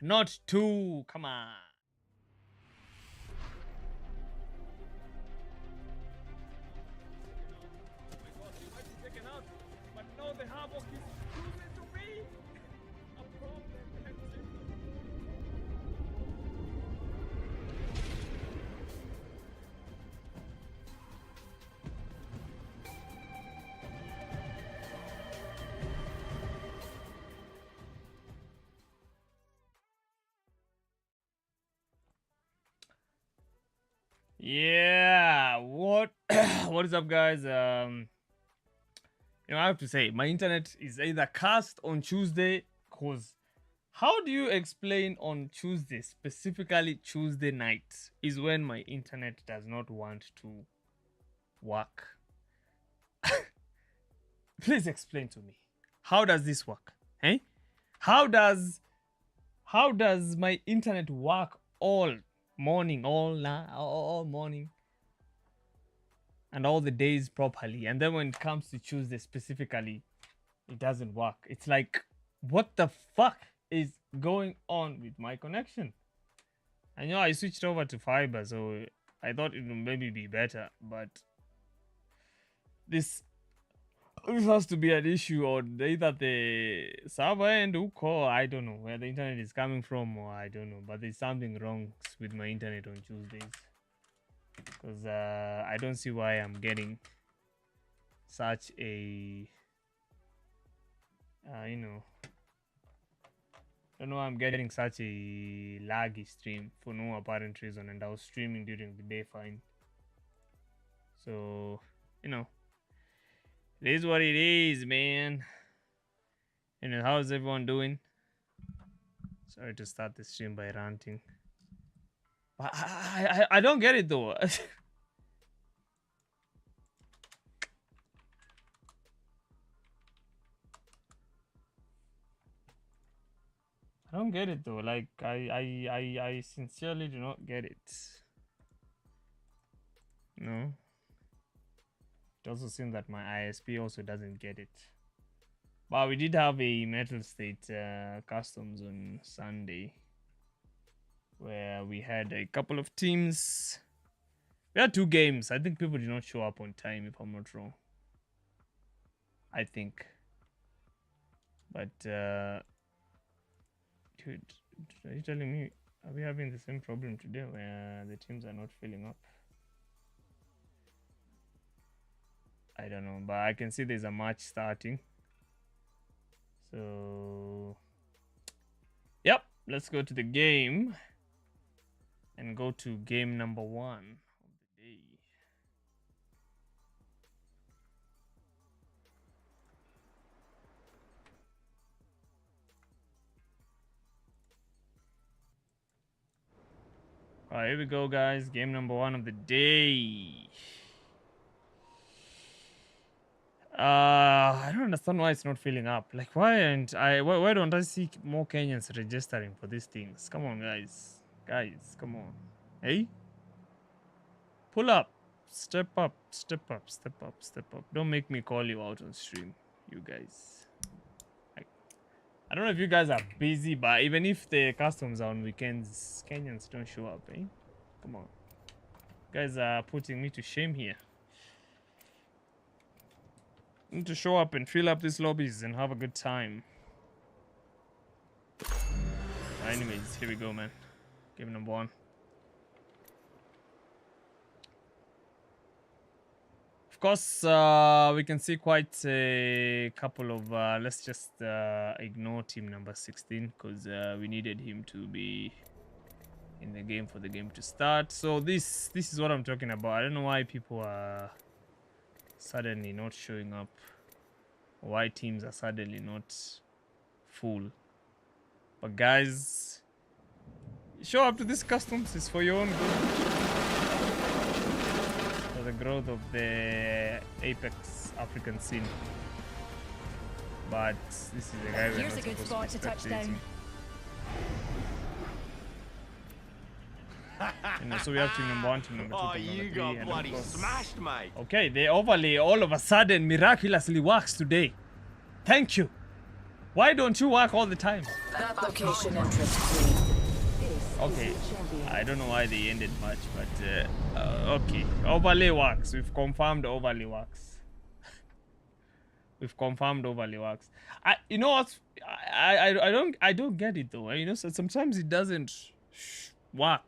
not 2. Come on. But no, the havoc is proven to be a problem. Yeah, what what is up, guys? I have to say my internet is either cast on Tuesday, cause how do you explain on Tuesday, specifically Tuesday night, is when my internet does not want to work? Please explain to me. How does this work? Hey? How does my internet work all morning, all morning, and all the days properly, and then when it comes to Tuesday specifically, it doesn't work? It's like, what the fuck is going on with my connection? I know I switched over to fiber, so I thought it would maybe be better, but this has to be an issue on either the server end or I don't know where the internet is coming from, or I don't know, but there's something wrong with my internet on Tuesdays, because I don't see why I'm getting such a don't know why I'm getting such a laggy stream for no apparent reason, and I was streaming during the day fine. So it is what it is, man. How's everyone doing? Sorry to start the stream by ranting. But I don't get it though. I don't get it though. Like I sincerely do not get it. No. It also seems that my ISP also doesn't get it. But we did have a Metal State Customs on Sunday, where we had a couple of teams. We had 2 games. I think people did not show up on time, if I'm not wrong. I think. But dude, are you telling me, are we having the same problem today where the teams are not filling up? I don't know, but I can see there's a match starting. So, yep, let's go to the game and go to game number 1 of the day. All right, here we go, guys. Game number 1 of the day. I don't understand why it's not filling up. Like, why don't I see more Kenyans registering for these things? Come on, guys. Guys, come on. Hey? Pull up. Step up. Step up. Step up. Step up. Don't make me call you out on stream, you guys. I don't know if you guys are busy, but even if the customs are on weekends, Kenyans don't show up, eh? Come on. You guys are putting me to shame here. Need to show up and fill up these lobbies and have a good time. Anyways, here we go, man. Game number 1. Of course, we can see quite a couple of let's just ignore team number 16, because we needed him to be in the game for the game to start. So this is what I'm talking about. I don't know why people are suddenly not showing up, why teams are suddenly not full. But guys, show up to this customs. It's for your own good, for the growth of the Apex African scene. But this is the guy. Here's a good spot to touch down. So we have team number 1, team number 2, Oh, team number you 3, got and bloody of course, smashed, mate. okay, the overlay all of a sudden miraculously works today. Thank you. Why don't you work all the time? That location entrance clean. Okay, I don't know why they ended much, but okay. Overlay works. We've confirmed overlay works. We've confirmed overlay works. You know what? I don't get it though. You know, so sometimes it doesn't work.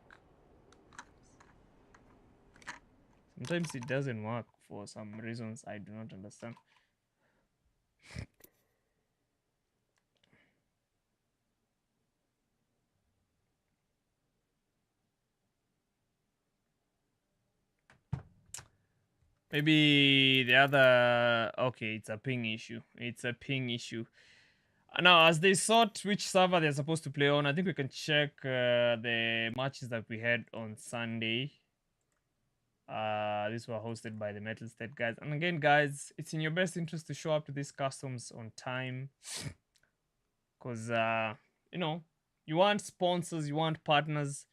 Sometimes it doesn't work for some reasons I do not understand. Maybe the other... Okay, it's a ping issue. It's a ping issue. Now, as they sort which server they're supposed to play on, I think we can check the matches that we had on Sunday. These were hosted by the Metal State guys. And again, guys, it's in your best interest to show up to these customs on time. Because, you know, you want sponsors, you want partners,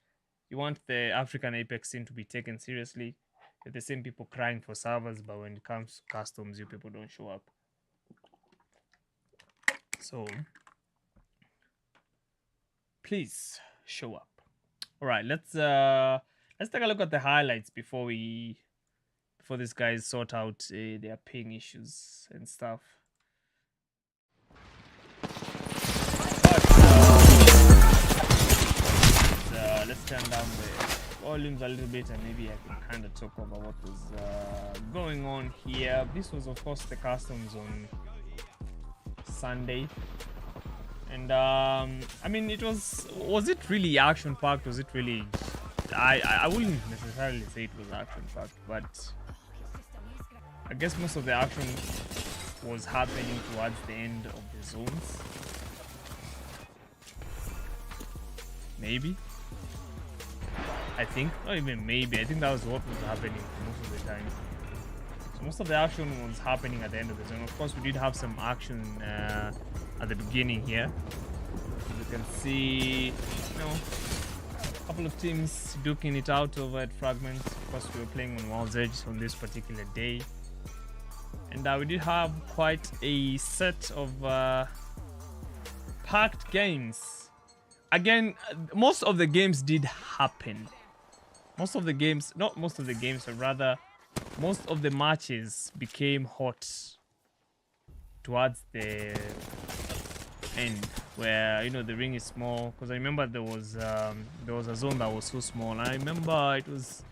you want the African Apex scene to be taken seriously. You're the same people crying for servers, but when it comes to customs, you people don't show up. So, please show up. All right, let's take a look at the highlights before these guys sort out their ping issues and stuff. But, let's turn down the volumes a little bit and maybe I can kind of talk about what was going on here. This was of course the customs on Sunday, and I mean, it was it really action packed? Was it really... I wouldn't necessarily say it was action packed, but I guess most of the action was happening towards the end of the zones. Maybe, I think, not even maybe, I think that was what was happening most of the time. So most of the action was happening at the end of the zone. Of course, we did have some action at the beginning here. You can see, you know, a couple of teams duking it out over at Fragments. Of course, we were playing on Wall's Edge on this particular day. And we did have quite a set of packed games. Again, most of the games did happen. Most of the games, not most of the games, but rather most of the matches became hot towards the end, where, you know, the ring is small. Because I remember there was a zone that was so small. And I remember it was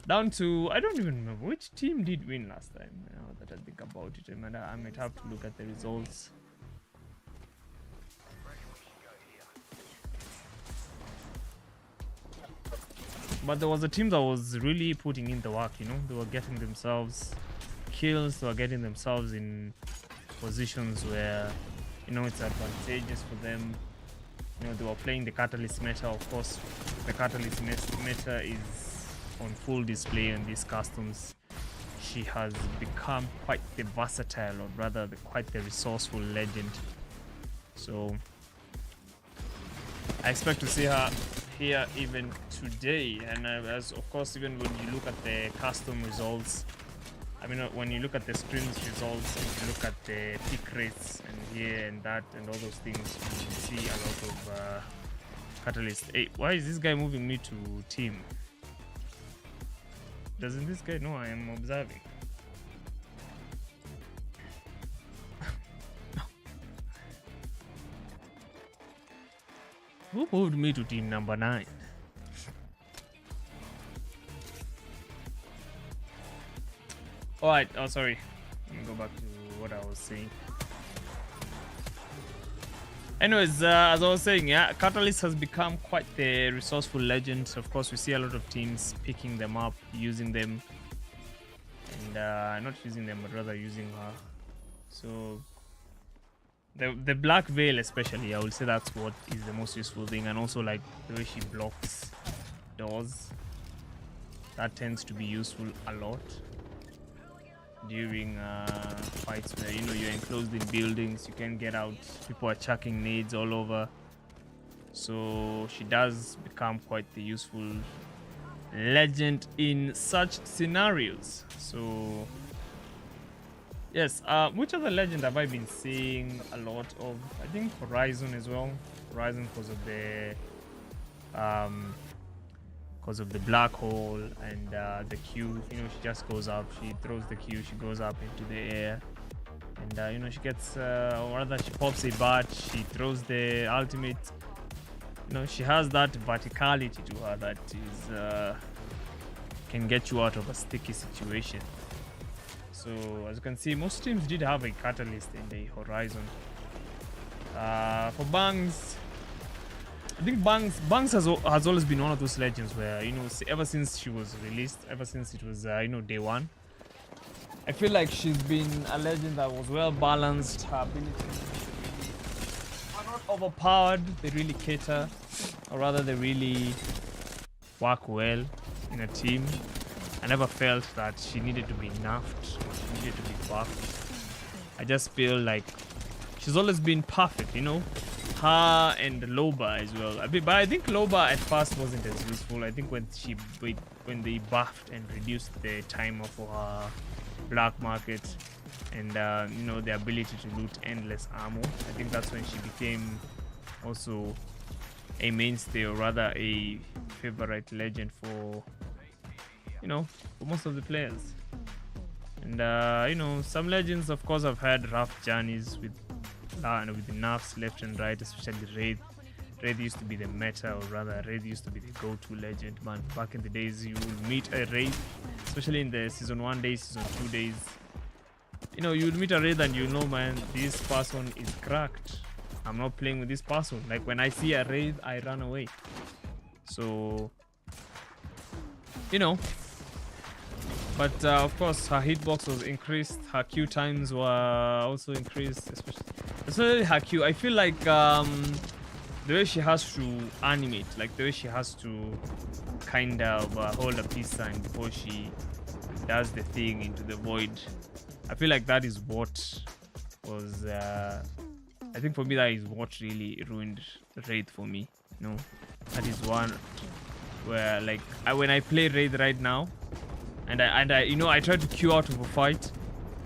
down to, I don't even remember which team did win last time. Now that I think about it, I might have to look at the results. But there was a team that was really putting in the work, you know. They were getting themselves kills, they were getting themselves in positions where, you know, it's advantageous for them. You know, they were playing the Catalyst meta. Of course, the Catalyst meta is on full display in these customs. She has become quite the versatile, or rather quite the resourceful legend. So I expect to see her here even today. And as of course, even when you look at the custom results, I mean, when you look at the scrims results and you look at the pick rates and here and that and all those things, you see a lot of Catalyst. Hey, why is this guy moving me to team? Doesn't this guy know I am observing? Who moved me to team number 9? Alright, oh sorry. Let me go back to what I was saying. Anyways, as I was saying, yeah, Catalyst has become quite the resourceful legend. Of course, we see a lot of teams picking them up, using them, and not using them, but rather using her. So the black veil, especially, I would say that's what is the most useful thing, and also like the way she blocks doors. That tends to be useful a lot during fights where, you know, you're enclosed in buildings, you can't get out, people are chucking nades all over. So she does become quite the useful legend in such scenarios. So yes, which other legend have I been seeing a lot of? I think Horizon as well. Horizon because of the black hole and the Q. You know, she just goes up, she throws the Q, she goes up into the air, and you know, she gets or rather she pops a bat, she throws the ultimate. You know, she has that verticality to her that is can get you out of a sticky situation. So as you can see, most teams did have a catalyst in the Horizon. For Bangs, I think Bangs has always been one of those legends where, you know, ever since she was released, ever since it was you know, day one, I feel like she's been a legend that was well balanced. Her abilities are not overpowered. They really cater, or rather, they really work well in a team. I never felt that she needed to be nerfed or she needed to be buffed. I just feel like she's always been perfect, you know. Her and Loba as well. But I think Loba at first wasn't as useful. I think when they buffed and reduced the timer for her black market and you know, the ability to loot endless ammo, I think that's when she became also a mainstay, or rather a favorite legend for, you know, for most of the players. And you know, some legends of course have had rough journeys with the nerfs left and right, especially Wraith. Wraith used to be the meta, or rather Wraith used to be the go-to legend, man. Back in the days, you would meet a Wraith, especially in the season 1 days, season 2 days. You know, you would meet a Wraith and you know, man, this person is cracked. I'm not playing with this person. Like when I see a Wraith, I run away. So, you know. But of course, her hitbox was increased. Her Q times were also increased, especially her Q. I feel like the way she has to animate, like the way she has to kind of hold a peace sign before she does the thing into the void. I feel like that is what was. I think for me, that is what really ruined Wraith for me. You know, that is one where, like, when I play Wraith right now, and I you know, I try to queue out of a fight,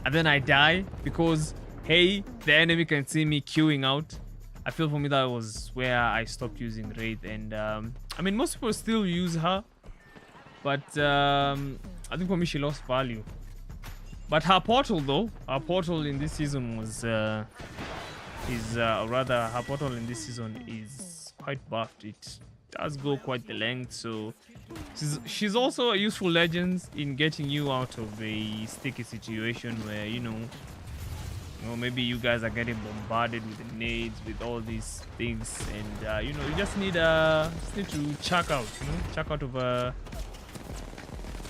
and then I die because, hey, the enemy can see me queuing out. I feel for me that was where I stopped using Wraith. And I mean, most people still use her, but I think for me she lost value. But her portal, though, her portal in this season was her portal in this season is quite buffed. It does go quite the length, so she's also a useful legend in getting you out of a sticky situation where, you know, maybe you guys are getting bombarded with the nades, with all these things, and you know, you just need to chuck out, you know, chuck out of a,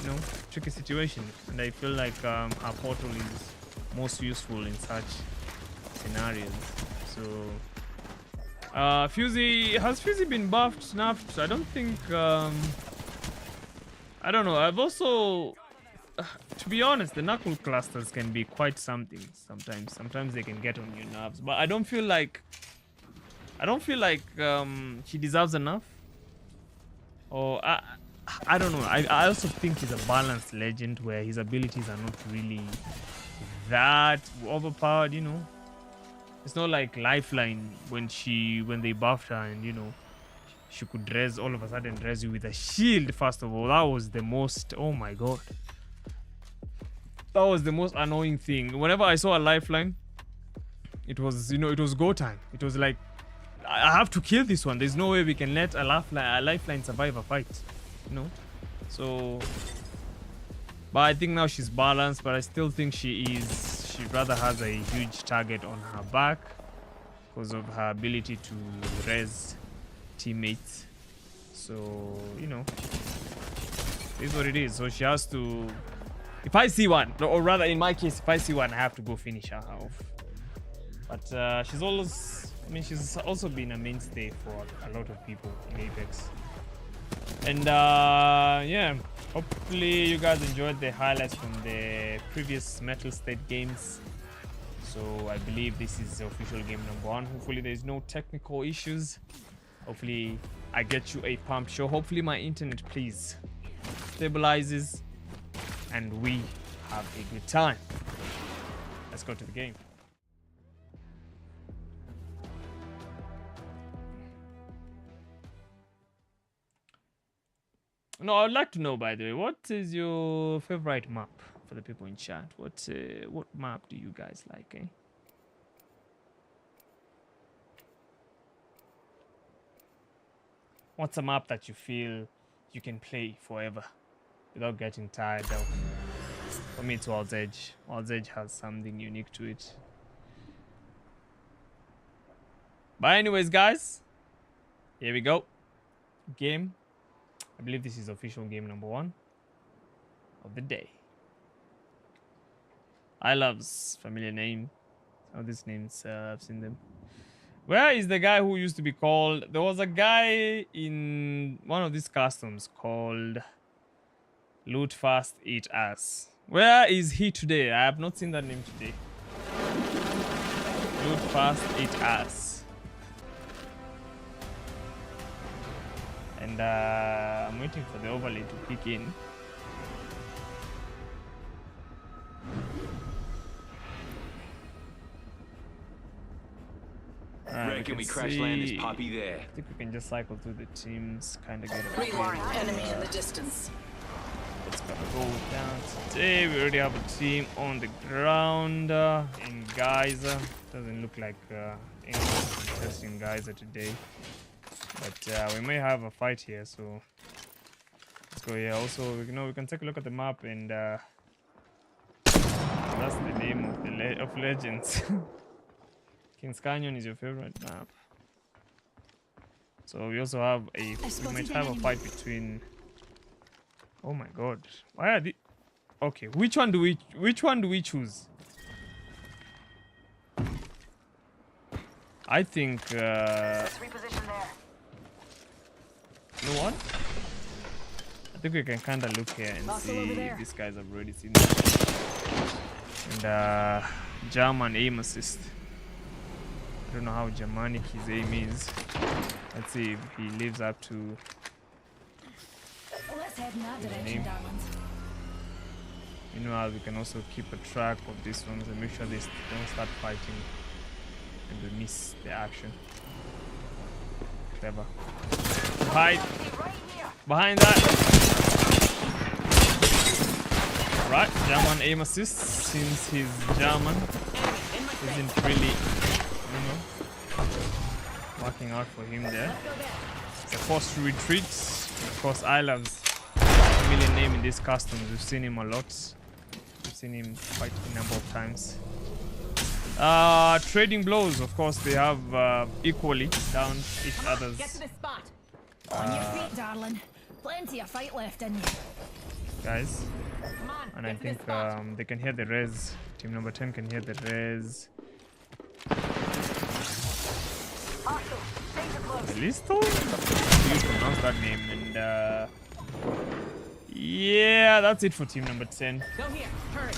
you know, tricky situation. And I feel like her portal is most useful in such scenarios. So has Fusey been buffed, nerfed? I don't think. I don't know. I've also, to be honest, the knuckle clusters can be quite something sometimes. Sometimes they can get on your nerves, but I don't feel like he deserves enough. Or I don't know. I also think he's a balanced legend where his abilities are not really that overpowered, you know. It's not like Lifeline when they buffed her and, you know, she could all of a sudden res you with a shield. First of all, that was the most, oh my god, that was the most annoying thing. Whenever I saw a Lifeline, it was, you know, it was go time. It was like, I have to kill this one. There's no way we can let a Lifeline survive a fight, you know. So, but I think now she's balanced, but I still think she rather has a huge target on her back because of her ability to res teammates. So, you know, it's what it is. So she has to, if I see one, or rather in my case, if I see one, I have to go finish her off. But she's also been a mainstay for a lot of people in Apex. And yeah, hopefully you guys enjoyed the highlights from the previous Metal State games. So I believe this is the official game number 1. Hopefully there's no technical issues. Hopefully I get you a pumped show. Hopefully my internet please stabilizes and we have a good time. Let's go to the game. No, I would like to know, by the way, what is your favorite map for the people in chat? What map do you guys like, eh? What's a map that you feel you can play forever without getting tired of? For me, it's World's Edge. World's Edge has something unique to it. But anyways, guys, here we go. Game. I believe this is official game number 1 of the day. I love's familiar name. Some of these names, I've seen them. Where is the guy who used to be called? There was a guy in one of these customs called Loot Fast, Eat Ass. Where is he today? I have not seen that name today. Loot Fast, Eat Ass. And I'm waiting for the overlay to kick in. Reckon we crash land this poppy there. I think we can just cycle through the teams, kind of get a Remark enemy in the distance. It's gonna go down today. We already have a team on the ground in Geyser. Doesn't look like any contest in Geyser today, but we may have a fight here. So let's go here. Also, we can take a look at the map, and that's the name of the of Legends. Kings Canyon is your favorite map. So we also have we might have a fight between. Oh my god! Why are the? Okay, which one do we choose? I think. Reposition there. You know what? I think we can kind of look here and Muscle see over there. if these guys have already seen this. And German aim assist. I don't know how Germanic his aim is. Let's see if he lives up to. Let's head in that direction, name. darlings. Meanwhile, we can also keep a track of these ones and make sure they don't start fighting and we miss the action. Clever. Hide behind that. Right, German aim assist. Since he's German, isn't really, working out for him there. It's a forced retreat. Of course, Islav's familiar name in these customs. We've seen him a lot. We've seen him fight a number of times. Trading blows, of course, they have equally down each other's. Get to the spot. On your feet, darling. Plenty of fight left in you. Guys. Come on, And I get to the think spot. they can hear the res. Team number 10 can hear the res. Listo? You pronounce that name, and yeah, that's it for team number 10. Go here, hurry.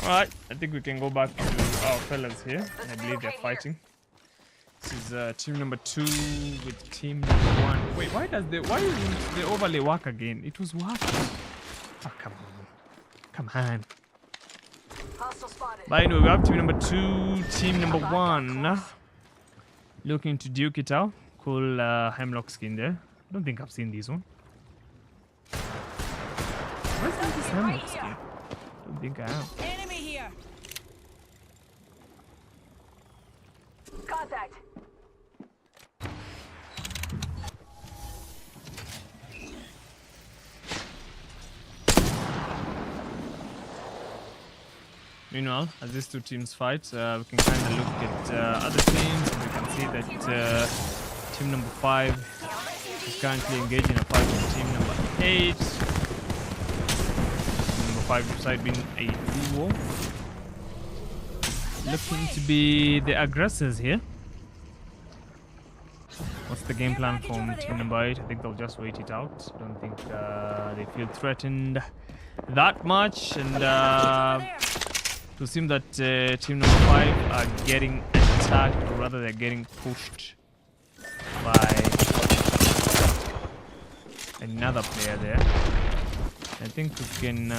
Alright, I think we can go back to our fellas here. I believe they're fighting. This is team number 2 with team number 1. Wait, why isn't the overlay work again? It was working. Oh, come on. Come on. But anyway, we have team number 2, team number 1. Looking to duke it out. Cool Hemlock skin there. I don't think I've seen this one. Where's this Hemlock skin? I don't think I have. Enemy here. Contact. Meanwhile, as these two teams fight, we can kind of look at other teams, and we can see that team number 5 is currently engaging a fight with team number 8. Team number 5 side being a duo. Looking to be the aggressors here. What's the game plan from team number 8? I think they'll just wait it out. I don't think they feel threatened that much, and to seem that team number 5 are getting attacked, or rather they're getting pushed by another player there. I think we can,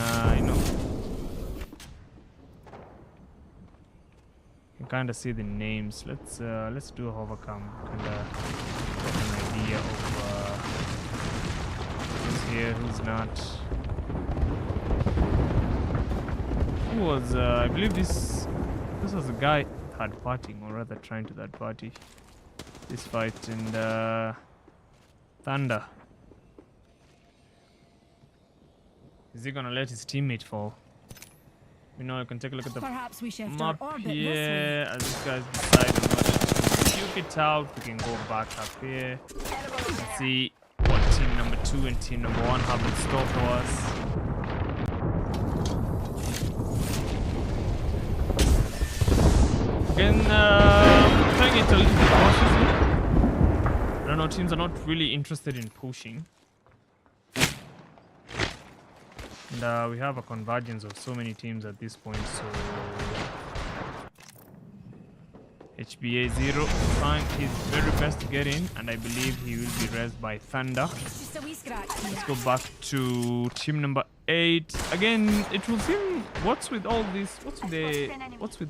you can kind of see the names. Let's do a hovercam, kind of get an idea of here? Who's not? Who was? I believe this was a guy third partying, or rather trying to third party this fight, and Thunder. Is he gonna let his teammate fall? You know, you can take a look at the Perhaps we shift our map orbit this way. here. As these guys decide on what to duke it out, we can go back up here and see what team number 2 and team number 1 have in store for us. Again, playing it a little bit cautiously. I don't know, teams are not really interested in pushing. And we have a convergence of so many teams at this point, so HBA 0 trying his very best to get in, and I believe he will be rezzed by Thunder. It's just a wee scratch. Let's go back to team number 8. Again, it will seem what's with all this, what's with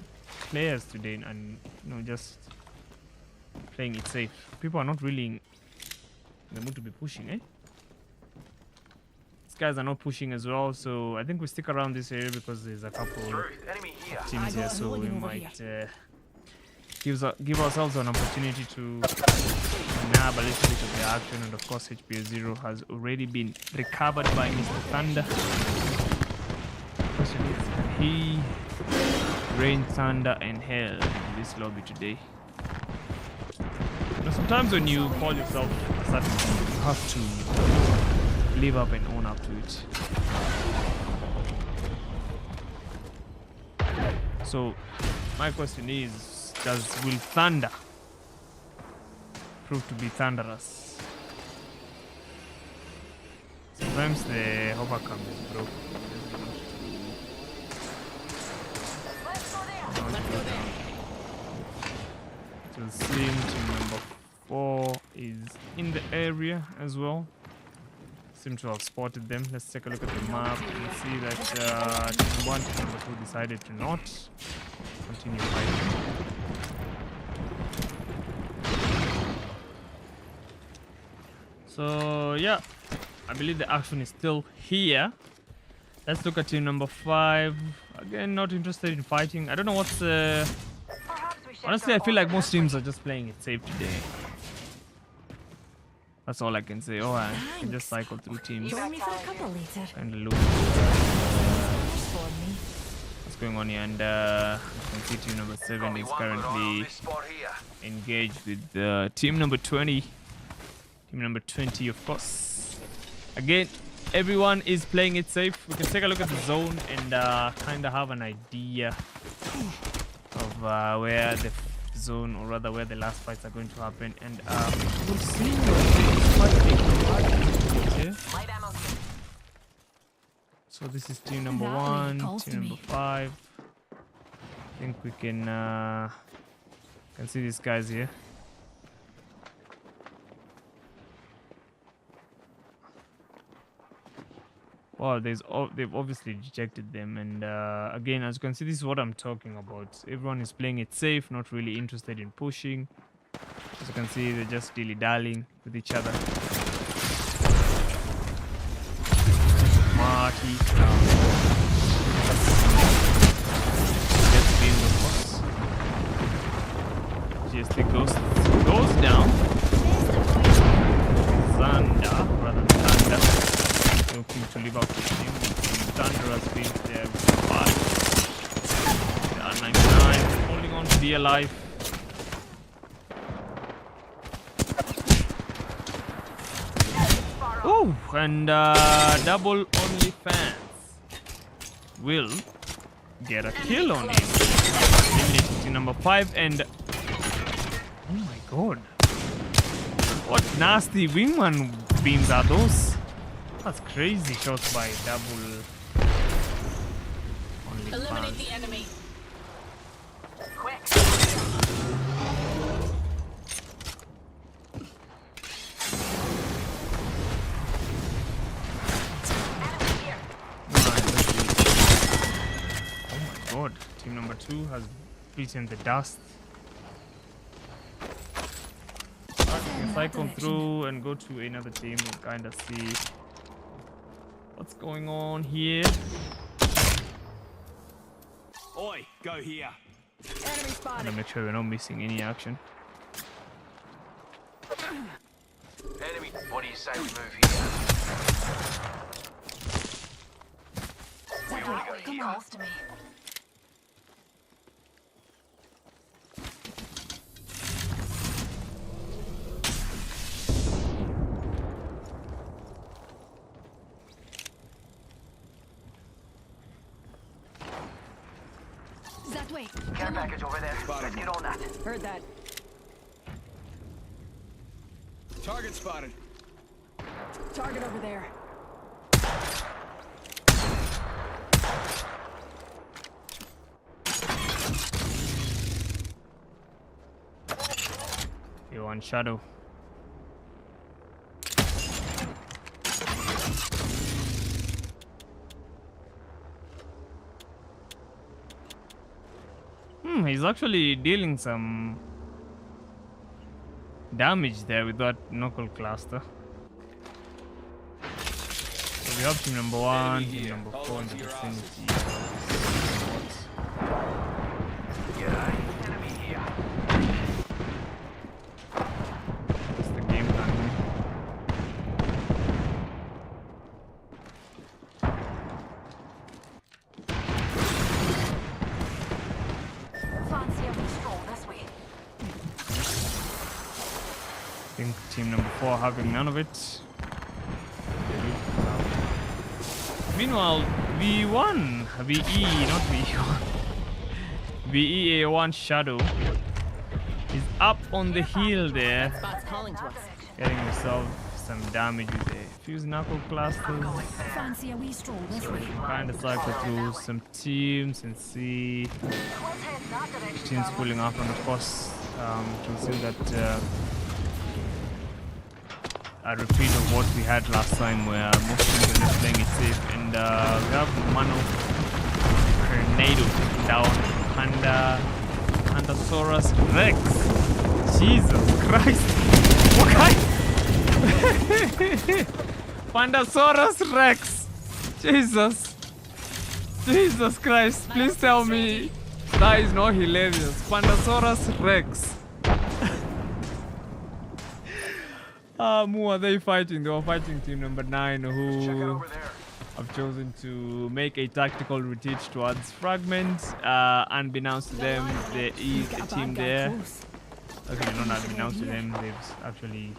players today, and you know, just playing it safe. People are not really in the mood to be pushing, eh? These guys are not pushing as well, so I think we stick around this area because there's a couple of teams here, so we might give ourselves an opportunity to nab a little bit of the action. And of course, HPA 0 has already been recovered by Mr. Thunder. Question is, can he rain thunder and hell in this lobby today? You know, sometimes when you call yourself a certain thing, you have to live up and own up to it. So my question is, will Thunder prove to be thunderous? Sometimes the hovercam is broken. So Slim team number 4 is in the area as well. Seem to have spotted them. Let's take a look at the map and see that team 1 and number 2 decided to not continue fighting. So yeah, I believe the action is still here. Let's look at team number 5. Again, not interested in fighting. I don't know what's honestly, I feel like most teams are just playing it safe today. That's all I can say. Oh, I can just cycle through teams Join me for a couple later. and look what's going on here. And you can see team number 7 is currently engaged with team number 20. Team number 20, of course. Again, everyone is playing it safe. We can take a look at the zone and kind of have an idea of where the zone, or rather where the last fights are going to happen. And we'll see quite a big here. So this is team number 1, team number 5. I think we can see these guys here. Wow, they've obviously rejected them, and again, as you can see, this is what I'm talking about. Everyone is playing it safe, not really interested in pushing. As you can see, they're just dilly-dallying with each other. Marty, just being the boss. GST goes down. Thunder, rather than Thunder. Looking to live up to him. Thunder has been there with 5. They are 99, holding on to be alive. Oh, and double only fans will get a kill on him. Eliminating team number 5, and oh my god, what nasty wingman beams are those? That's crazy shots by double only Eliminate fans. the enemy. Quick. Oh my god, team number 2 has beaten the dust. Alright, we can cycle through and go to another team and kind of see What's going on here? Oi, go here. Enemy Gotta spotted. make sure we're not missing any action. Enemy. What do you say we move here? Zadway, come on. Close to me. Zadway, Care come on. package over there. Let's get on that. Heard that. Target spotted. Target over there. You on shadow. He's actually dealing some damage there with that knuckle cluster. So we have team number 1, team here. number Hold 4 on in to the your vicinity. Yeah, enemy here. What's the game plan here? Fancy a wee stroll this way. I think team number 4 having none of it. Meanwhile, V1, VE, not V1, VEA1 Shadow is up on the hill there, Spot's calling to us. getting himself some damage with a fuse knuckle clusters. Fancy a wee stroll this way. Kind of cycle through some teams and see Let's head that direction. teams pulling up, and of course, to see that a repeat of what we had last time, where most teams are just playing it safe, and we have Mano Tornado taking down Pandasaurus Rex. Jesus Christ! What kind? Pandasaurus Rex! Jesus Christ! Please tell me that is not hilarious. Pandasaurus Rex. Who are they fighting? They were fighting team number 9, Check it who over there. have chosen to make a tactical retreat towards Fragment. Unbeknownst to them, there is a team there. Okay, not unbeknownst to them, they've actually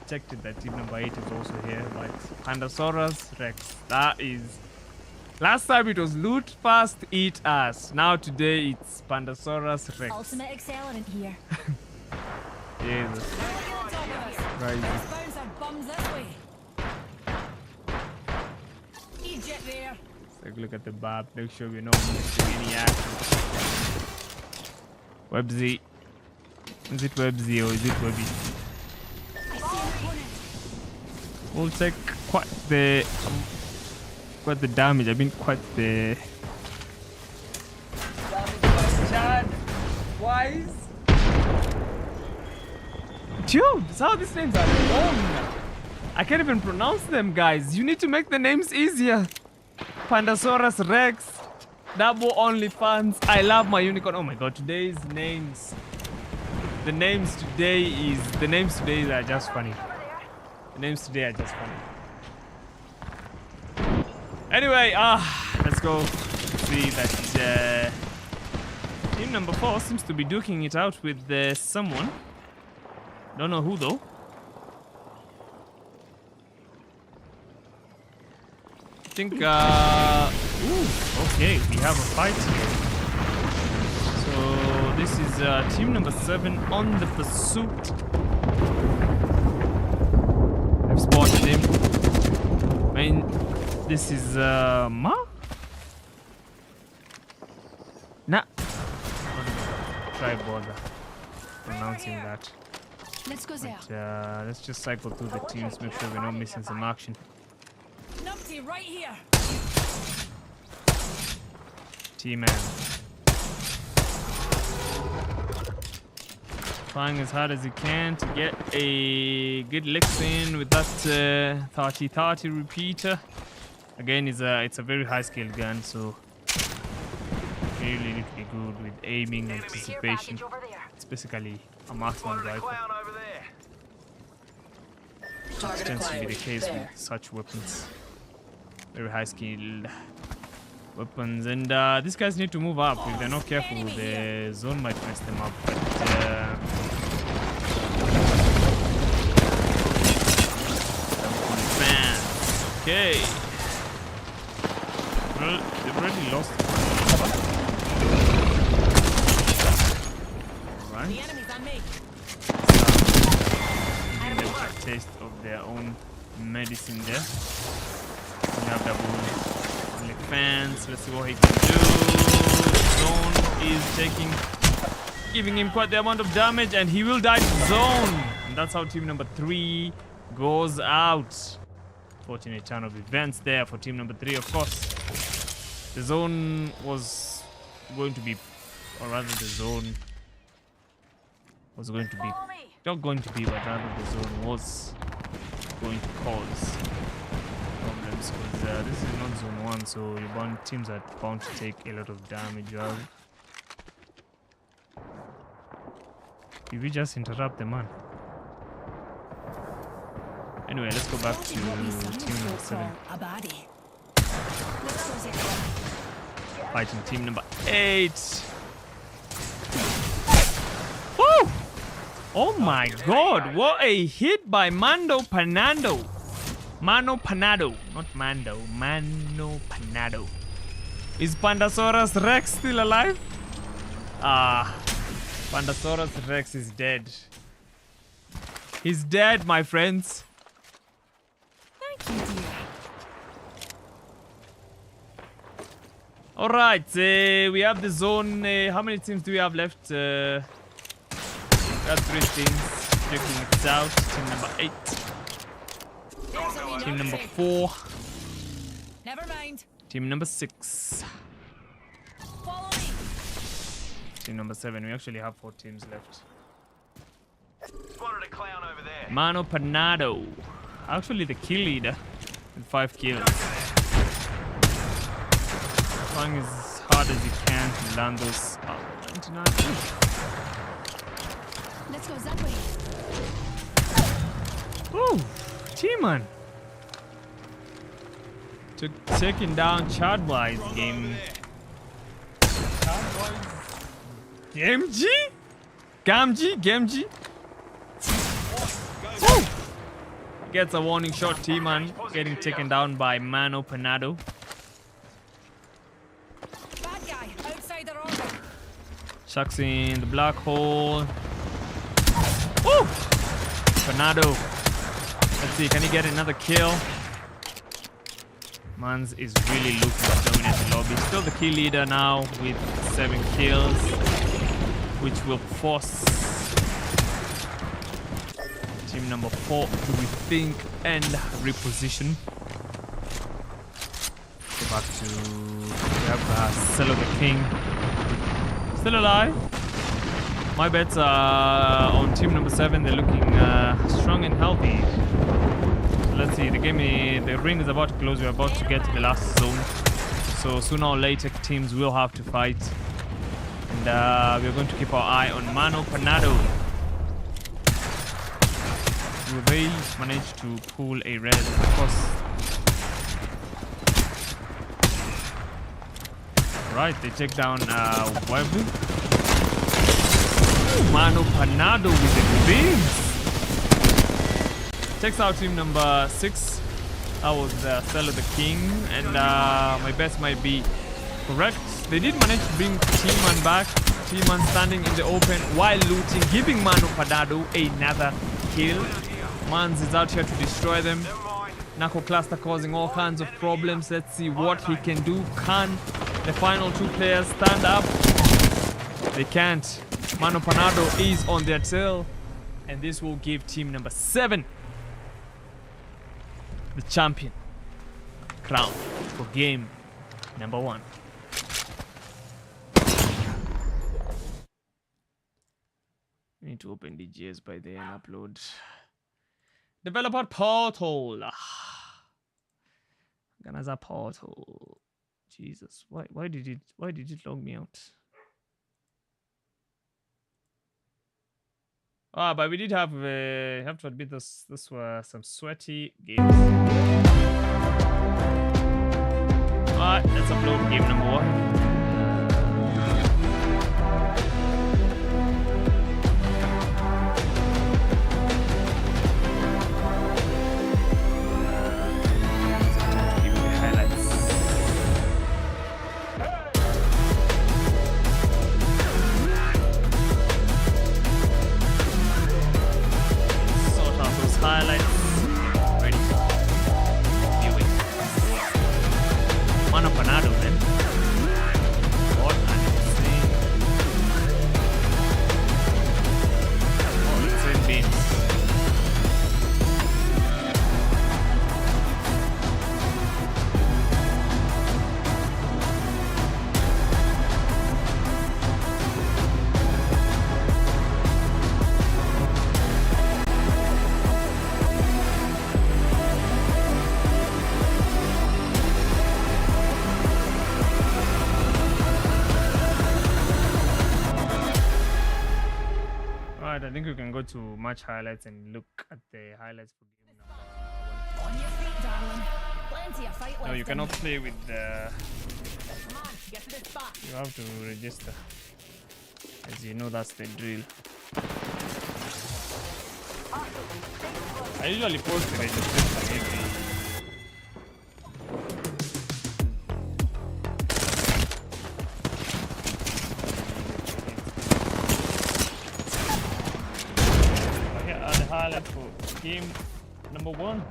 detected that team number 8 is also here. But Pandasaurus Rex, that is. Last time it was loot fast, eat us. Now today it's Pandasaurus Rex. Ultimate accelerant here. Jesus. Right. Let's bounce our bums this way. Egypt there. Take a look at the map, make sure we're not missing any action. Webzy. Is it Webzy or is it Webby? I see an opponent. We'll take quite the damage. I mean quite the Chad Wise. Dude, that's how these names are long. I can't even pronounce them, guys. You need to make the names easier. Pandasaurus Rex. Double OnlyFans. I love my unicorn. Oh my god, today's names. The names today are just funny. The names today are just funny. Anyway, let's go see that team number 4 seems to be duking it out with someone. Don't know who though. I think okay, we have a fight here. So this is team number 7 on the pursuit. I've spotted him. I mean, this is Ma? Nah. Try bother pronouncing that. Let's go there. But, let's just cycle through the teams, make sure we're not missing some action. Numpty right here. T-Man. Trying as hard as he can to get a good licks in with that 30-30 repeater. Again, it's a very high skilled gun, so you really need to be good with aiming, Enemy anticipation. Over there. It's basically a marksman Spotted a rifle. clown over there. Which Target tends to be acquired. the case There. with such weapons. Very high skilled weapons, and these guys need to move up. If they're not careful, the zone might mess them up. But man, okay. Well, they've already lost. Alright. The enemy's on me. Giving them a taste of their own medicine there. We have double fans. Let's see what he can do. Zone is giving him quite the amount of damage, and he will die to zone. And that's how team number 3 goes out. Fortunate turn of events there for team number 3, of course. The zone was going to be, or rather the zone was going to be, not going to be, but rather the zone was going to cause problems, because this is not zone 1, so teams are bound to take a lot of damage. Did we just interrupt the man? Anyway, let's go back to team number 7. A baddie. Fighting team number 8. Woo! Oh my god, what a hit by Mano Panado. Mano Panado, not Mando, Mano Panado. Is Pandasaurus Rex still alive? Pandasaurus Rex is dead. He's dead, my friends. Thank you, dear. Alright, we have the zone. How many teams do we have left? We have 3 teams. Checking it out. Team number 8. Team number 4. Never mind. Team number 6. Follow me. Team number 7. We actually have 4 teams left. Spotted a clown over there. Mano Panado. Actually the kill leader with 5 kills. Trying as hard as you can to land those. 99. Let's go that way. Ooh, T-Man. Taking down Chadwise game. Gamgee? Gamgee? Woo! Gets a warning shot, T-Man. Getting taken down by Mano Panado. Bad guy outside the order. Chucks in the black hole. Woo! Panado. Let's see, can he get another kill? Mans is really looking to dominate the lobby. Still the kill leader now with 7 kills, which will force team number 4 to rethink and reposition. Go back to grab Cell of the King. Still alive. My bets are on team number 7. They're looking strong and healthy. So let's see. The ring is about to close. We're about to get to the last zone. So sooner or later, teams will have to fight. And we're going to keep our eye on Mano Panado. Will they manage to pull a red? Of course. Right, they take down Webu. Mano Panado with the beams. Takes out team number 6. That was Cell of the King, and my best might be correct. They did manage to bring T-Man back. T-Man standing in the open while looting, giving Mano Panado another kill. Mans is out here to destroy them. Nako Cluster causing all kinds of problems. Let's see what he can do. Can the final 2 players stand up? They can't. Mano Panado is on their tail, and this will give team number 7 the champion crown for game number 1. I need to open DGS by the end upload. Developer portal. Another portal. Jesus, why did it log me out? Ah, but we did have to admit this were some sweaty games. Alright, let's upload game number 1. Highlights. Ready. View it. Mano panado, man. What am I saying? Oh, it's in beans. I think we can go to match highlights and look at the highlights for game number 1. On your feet, darling. Plenty of fight left. No, you in cannot play with the. Come on, get to this spot. You have to register. As you know, that's the drill. I usually post the registration every. Highlight for game number 1.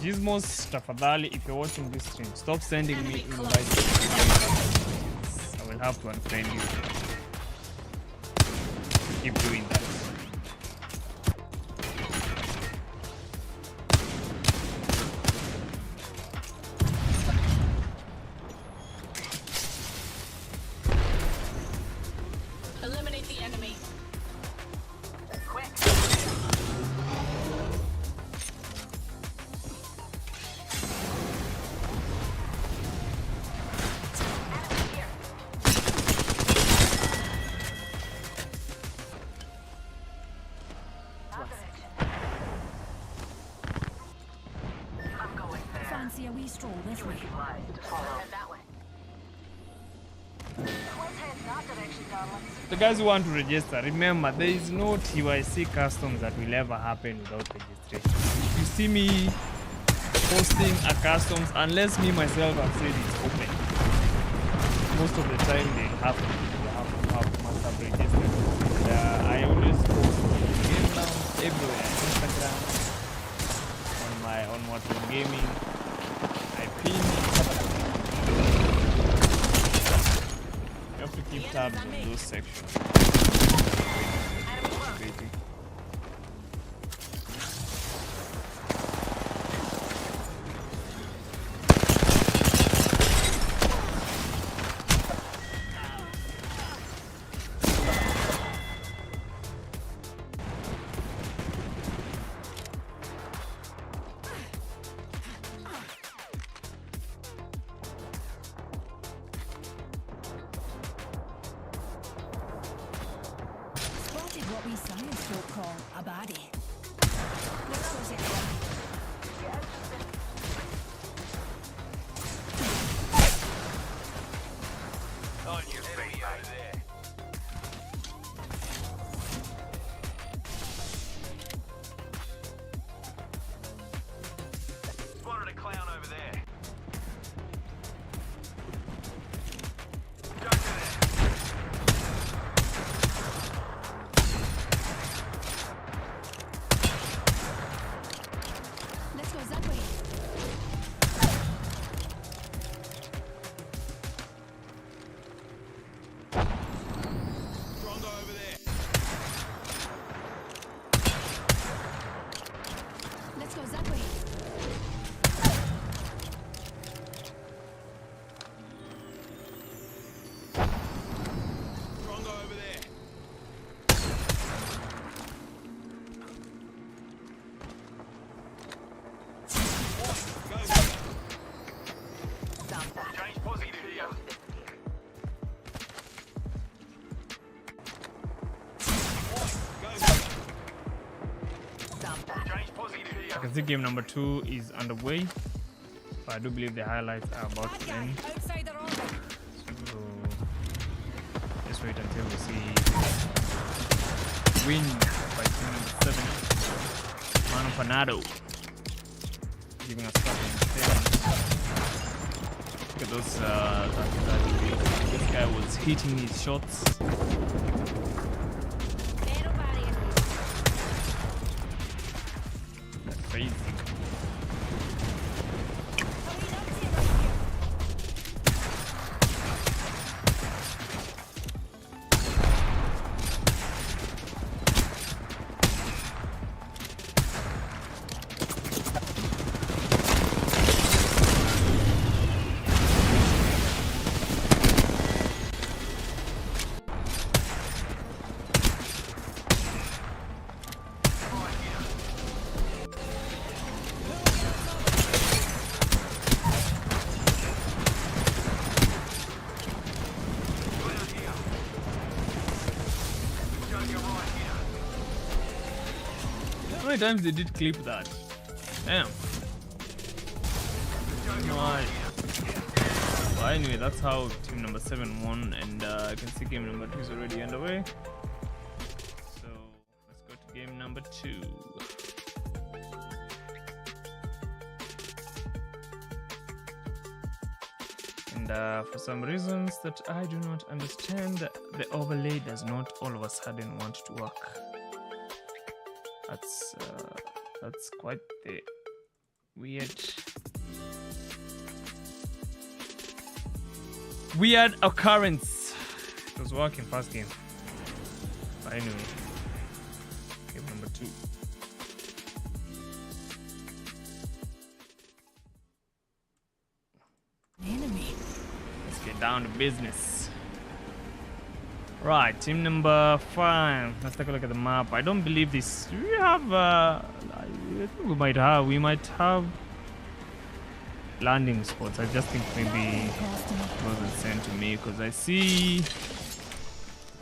Gizmos, tafadhali, if you're watching this stream, stop sending me invites. I will have to unfriend you. Keep doing that. Eliminate the enemy. Quick. Fancy a wee stroll this way. That way. The guys who want to register, remember there is no TYC customs that will ever happen without registration. If you see me posting a customs, unless me myself have said it's open, most of the time they have must have registered. And, I always post game now everywhere, Instagram, on what I'm gaming. I pin. You have to keep tabs on those sections. Waiting. What we science folk call a baddie. On your feet over there. Spotted a clown over there. Go to there. Let's go that way. Drongo over there. Let's go that way. Drongo over there. can see game number 2 is underway. But I do believe the highlights are about Bad to guy, end. outside the order. So just wait until we see win by team number 7. Mano Panado giving us something. Look at those this guy was hitting his shots. Aero barrier. That's crazy. How many times they did clip that? Damn. Right. Well, anyway, that's how team number 7 won, and I can see game number 2 is already underway. So let's go to game number 2. And for some reasons that I do not understand, the overlay does not all of a sudden want to work. That's quite the weird occurrence. It was working first game. But anyway, game number 2. Enemy. Let's get down to business. Right, team number 5. Let's take a look at the map. I don't believe this. We have. I think we might have landing spots. I just think maybe it wasn't sent to me because I see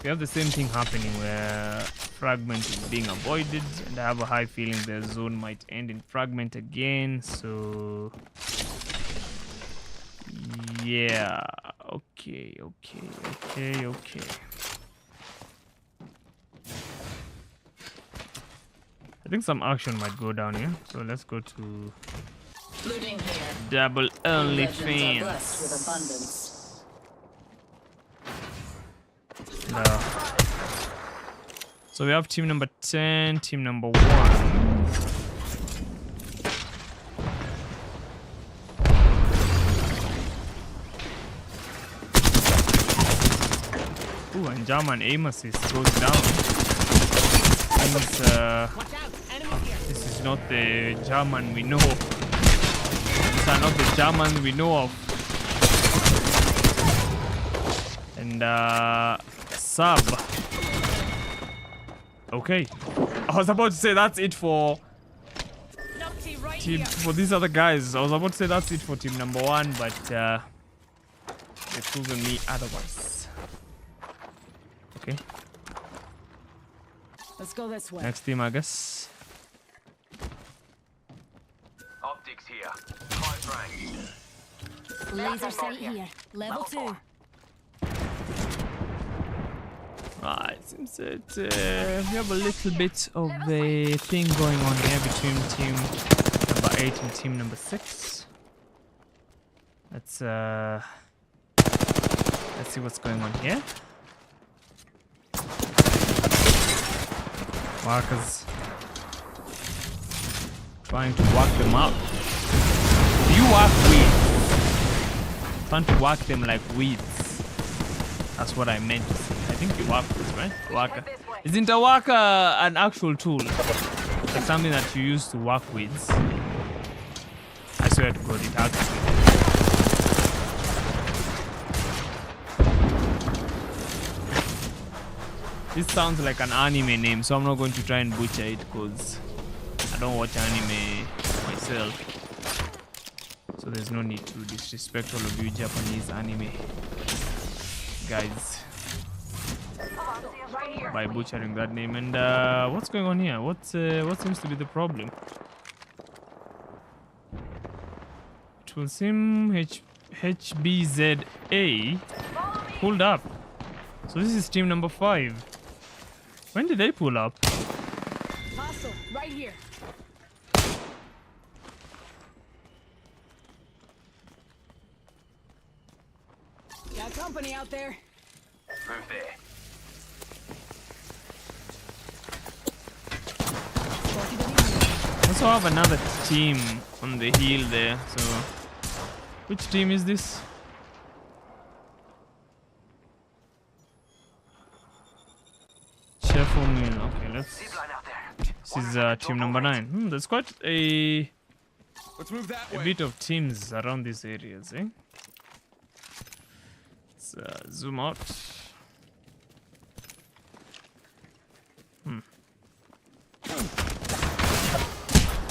we have the same thing happening where fragment is being avoided, and I have a high feeling the zone might end in fragment again. So yeah, okay. I think some action might go down here, so let's go to Looting here. double Legends are OnlyFans. blessed with abundance. No. So we have team number 10, team number 1. Ooh, and German aim assist goes down. Means, Watch out, enemy here. this is not the German we know. These are not the Germans we know of. And sub. Okay. I was about to say that's it for Nupty right team here. for these other guys. I was about to say that's it for team number 1, but they've proven me otherwise. Okay. Let's go this way. Next team, I guess. Optics here. Close range. Laser sight here. Level 2. Right, seems that we have a little bit of a thing going on here between team number 8 and team number 6. Let's see what's going on here. Markers trying to work them out. You work weeds. Trying to work them like weeds. That's what I meant to say. I think you work this, right? Worker. Isn't a worker an actual tool? Like something that you use to work weeds? I swear to God, it has to be. This sounds like an anime name, so I'm not going to try and butcher it because I don't watch anime myself. So there's no need to disrespect all of you Japanese anime guys by butchering that name. And what's going on here? What seems to be the problem? it will seem HBZA pulled up. So this is team number 5. When did they pull up? Hostile, right here. Got company out there. Move there. Spotted an enemy. Also have another team on the hill there. So which team is this? Cheerful Mill. Okay, let's. Zipline out there. This is team number 9. There's quite a Let's move that way. bit of teams around these areas, eh? Let's zoom out.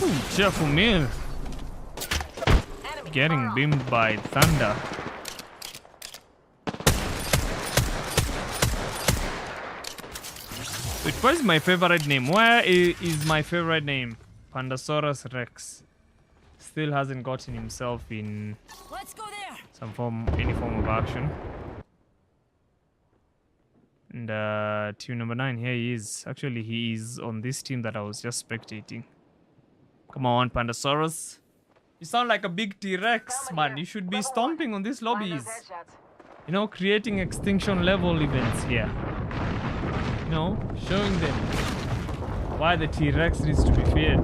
Ooh, Cheerful Mill. Getting beamed by thunder. Wait, what is my favorite name? Where is my favorite name? Pandasaurus Rex. Still hasn't gotten himself in Let's go there. any form of action. And team number 9, here he is. Actually, he is on this team that I was just spectating. Come on, Pandasaurus. You sound like a big T-Rex, man. You should be stomping on these lobbies. You know, creating extinction level events here. You know, showing them why the T-Rex needs to be feared.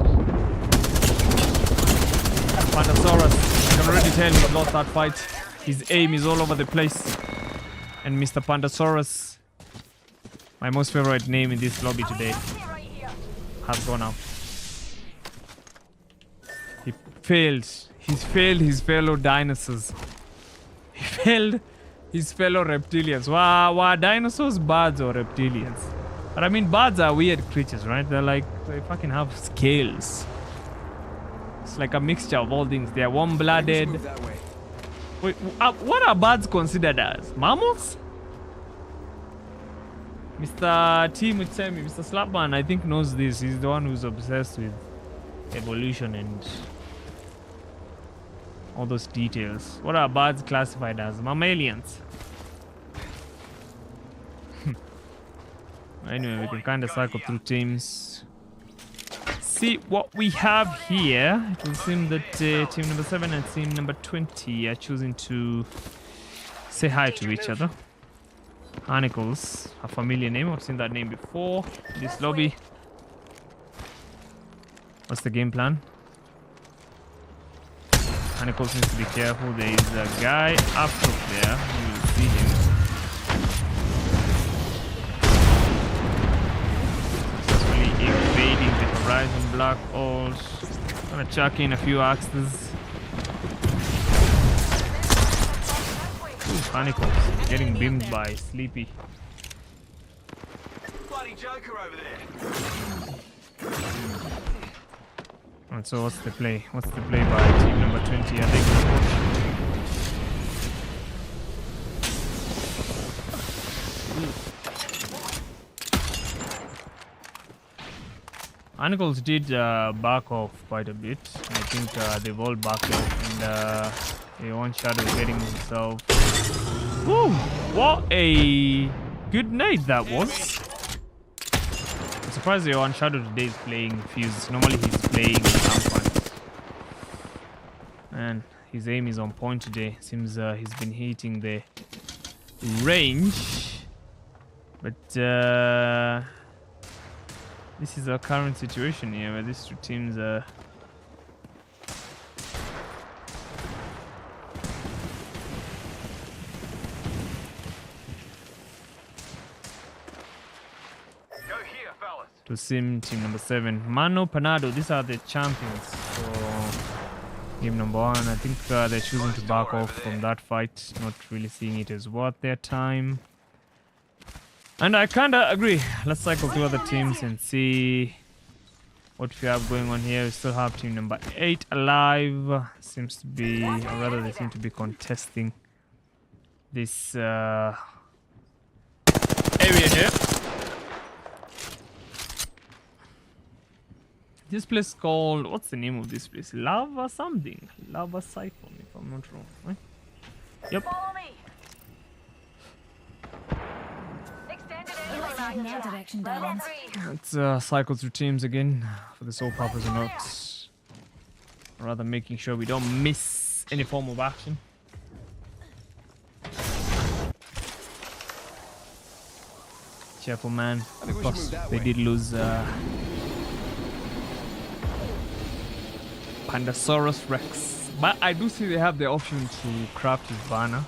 Pandasaurus, I can already tell he's lost that fight. His aim is all over the place. And Mr. Pandasaurus, my most favorite name in this lobby today, has gone out. He failed. He's failed his fellow dinosaurs. He failed his fellow reptilians. Wow, dinosaurs, birds, or reptilians? But I mean, birds are weird creatures, right? They're like, they fucking have scales. It's like a mixture of all things. They're warm-blooded. Move that way. Wait, what are birds considered as? Mammals? Mr. T Mutsemi, Mr. Slapman, I think knows this. He's the one who's obsessed with evolution and all those details. What are birds classified as? Mammalians. Anyway, we can kind of cycle through teams. See what we have here. It will seem that team number 7 and team number 20 are choosing to say hi to each other. Arnicles, a familiar name. I've seen that name before in this lobby. What's the game plan? Arnicles needs to be careful. There is a guy up top there. You will see him. Successfully invading the horizon black holes. Gonna chuck in a few axes. Arnicles getting beamed by Sleepy. Bloody Joker over there. And so what's the play? What's the play by team number 20? Are they going to push? Arnicles did back off quite a bit. I think they've all backed off, and the one shadow getting himself. Woo! What a good nade that was. I'm surprised the one shadow today is playing Fuse. Normally he's playing Rampant. And his aim is on point today. Seems he's been hitting the range. But this is our current situation here, where these two teams are. Go here, fellas. To sim team number 7. Mano Panado, these are the champions for game number 1. I think they're choosing to back off from that fight, not really seeing it as worth their time. And I kinda agree. Let's cycle through other teams and see what we have going on here. We still have team number 8 alive. Seems to be, or rather they seem to be contesting this area here. I This place called, what's the name of this place? Lava something. Lava Siphon, if I'm not wrong. Right? Yep. Follow me. Let's head in that direction, darlings. Let's cycle through teams again for the sole purpose of not, rather making sure we don't miss any form of action. Careful, man. Of course, they did lose Pandasaurus Rex, but I do see they have the option to craft his banner.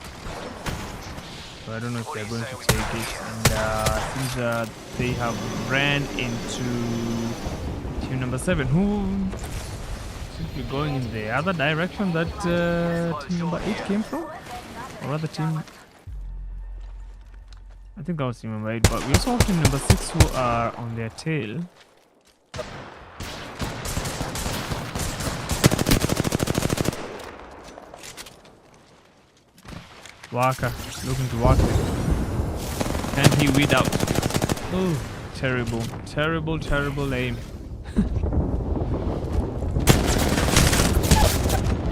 So I don't know if they're going to take it. And since they have ran into team number 7, who seems to be going in the other direction that team number 8 came from, or rather team. I think that was team number 8, but we also have team number 6 who are on their tail. Waka, looking to Waka. Can he weed out? Oh, terrible, terrible, terrible aim.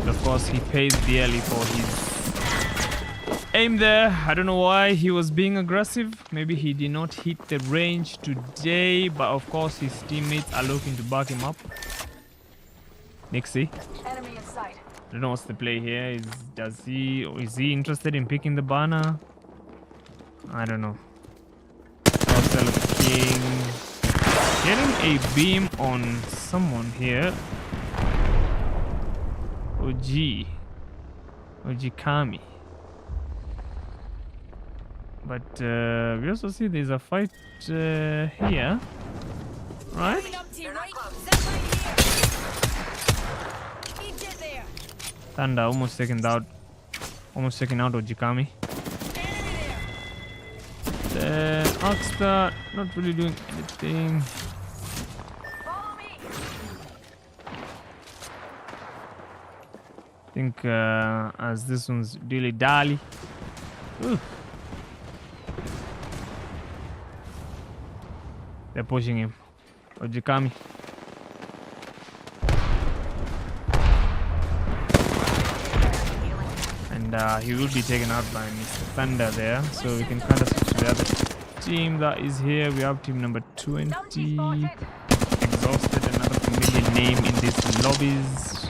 Of course, he pays dearly for his aim there. I don't know why he was being aggressive. Maybe he did not hit the range today, but of course his teammates are looking to back him up. Nixie. Enemy in sight. I don't know what's the play here. Is he interested in picking the banner? I don't know. Also looking, getting a beam on someone here. Ojikami. But we also see there's a fight here, right? Thunder almost taken out Ojikami. Then Oxstar not really doing anything. I think as this one's dilly dally. They're pushing him. Ojikami. And he will be taken out by Mr. Thunder there. So we can kind of switch to the other team that is here. We have team number 20. Exhausted, another familiar name in these lobbies.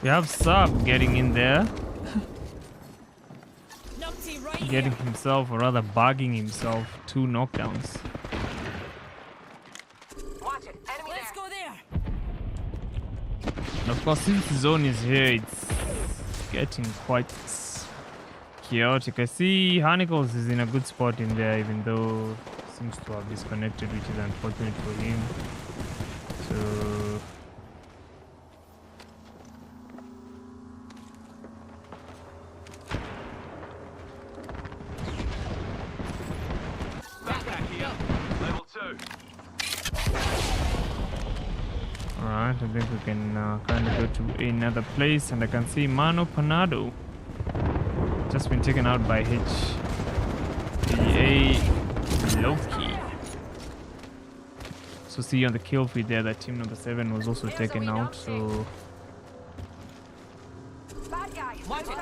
We have Sub getting in there. Getting himself, or rather bugging himself, 2 knockdowns. Let's go there. And of course, since the zone is here, it's getting quite chaotic. I see Hanikos is in a good spot in there, even though seems to have disconnected, which is unfortunate for him. So alright, I think we can kind of go to another place, and I can see Mano Panado just been taken out by HPA Loki. So see on the kill feed there that team number 7 was also taken out. So Bad guy. Watch it.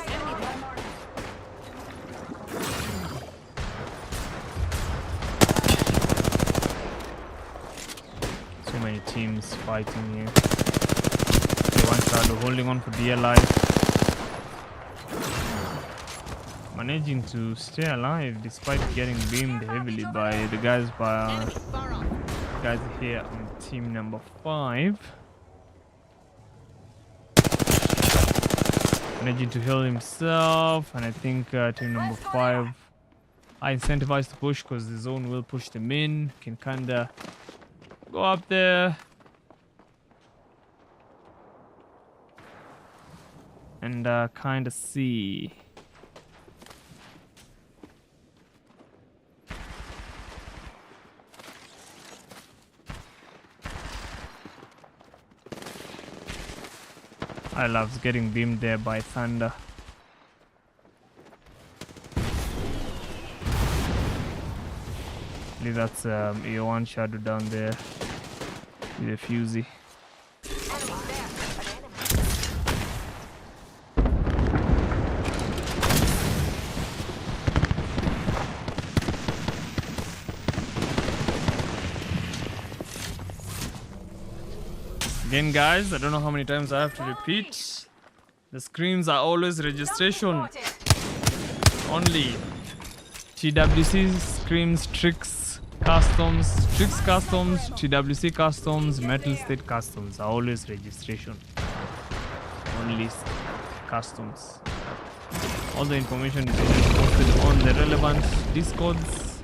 so many teams fighting here. The one Shadow holding on for dear life, managing to stay alive despite getting beamed heavily by the guys here on team number 5. Managing to heal himself, and I think team number 5 are incentivized to push because the zone will push them in. Can kinda go up there and kinda see. I love getting beamed there by thunder. I believe that's A1 shadow down there with a fusee. Again, guys, I don't know how many times I have to repeat. The scrims are always registration only. TWC scrims, tricks, customs, TWC customs, metal state customs are always registration. Only customs. All the information is posted on the relevant discords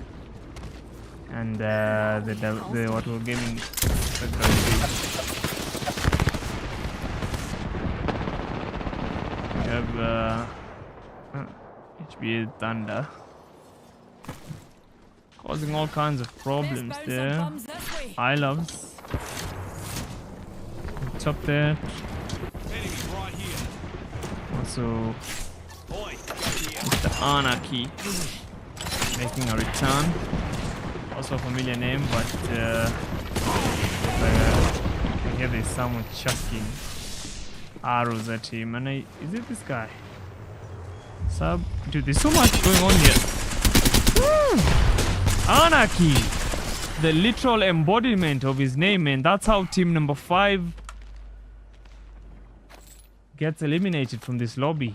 and the what we're gaming page. We have HBA Thunder causing all kinds of problems there. I loves top there. Also Mr. Anarchy making a return. Also a familiar name, but I hear there's someone chucking arrows at him, and is it this guy? Sub, dude, there's so much going on here. Anarchy, the literal embodiment of his name, and that's how team number 5 gets eliminated from this lobby.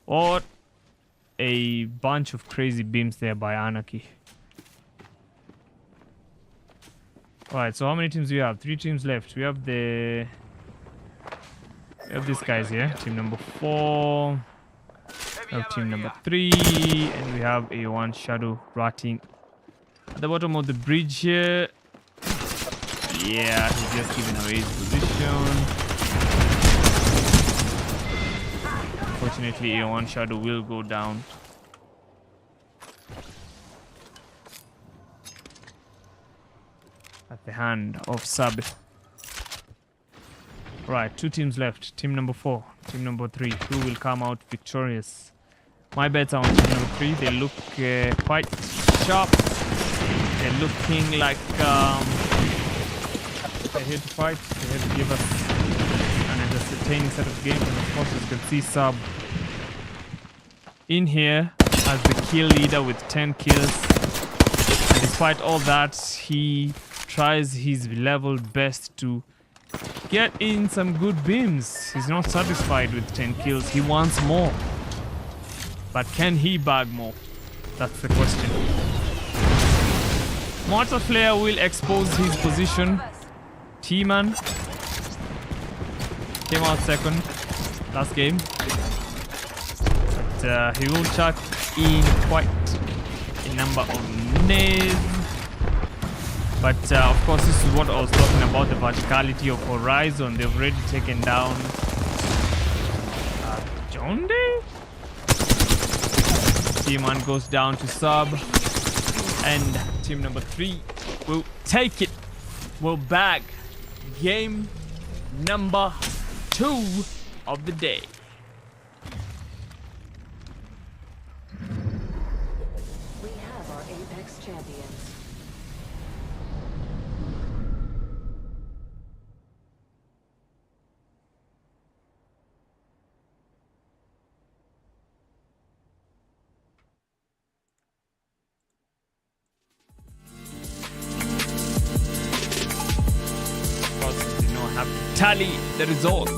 What a bunch of crazy beams there by Anarchy. Alright, so how many teams do we have? 3 teams left. We have these guys here. Team number 4. We have team number 3. And we have A1 Shadow rotting at the bottom of the bridge here. Yeah, he's just giving away his position. Unfortunately, A1 Shadow will go down. At the hand of Sub. Right, 2 teams left. Team number 4, team number 3. Who will come out victorious? My bets are on team number 3. They look quite sharp. They're looking like they're here to fight. They're here to give us an entertaining set of games. And of course, as you can see, Sub in here as the kill leader with 10 kills. And despite all that, he tries his level best to get in some good beams. He's not satisfied with 10 kills. He wants more. But can he bag more? That's the question. Mortar Flare will expose his position. T-Man came out second last game. But he will chuck in quite a number of nades. But of course, this is what I was talking about, the verticality of Horizon. They've already taken down John Day. Team 1 goes down to Sub. And team number 3 will take it. Will bag game number 2 of the day. We have our Apex champions. Tally the results.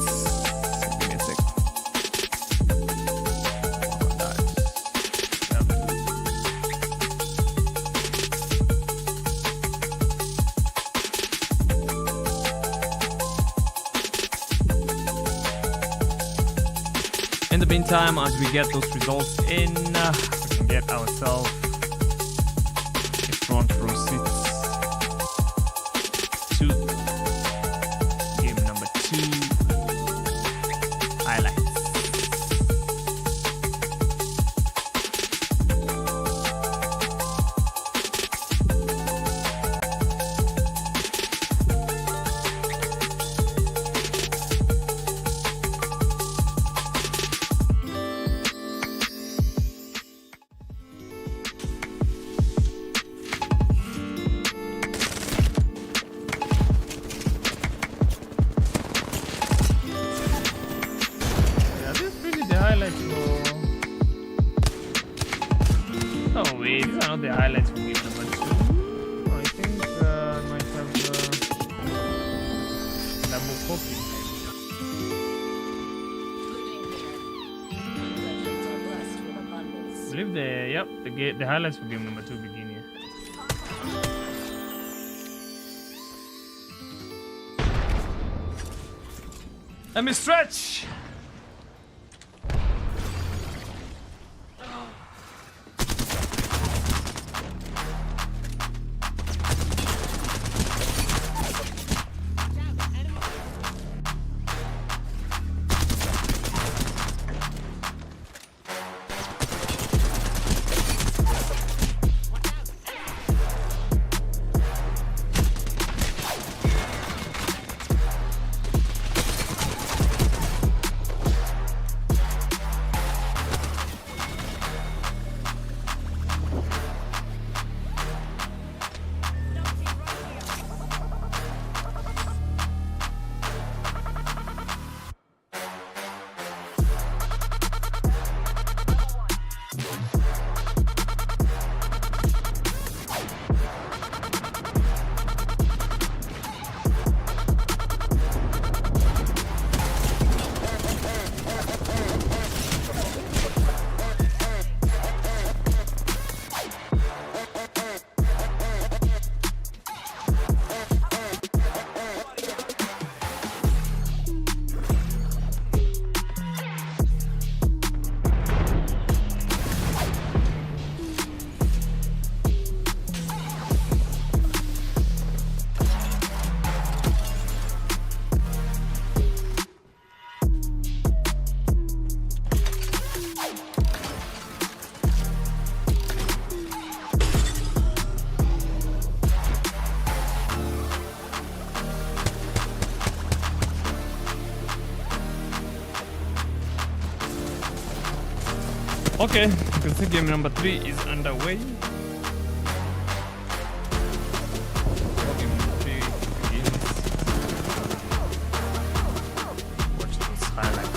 Give me a sec. In the meantime, as we get those results in, we can get ourselves a front row seats to game number 2 highlights. Oh wait, these are not the highlights from game number 2. I think I might have double copy. I believe the highlights for game number 2 begin here. Let me stretch. Okay, you can see game number 3 is underway. Game number 3 begins. Watch those highlights.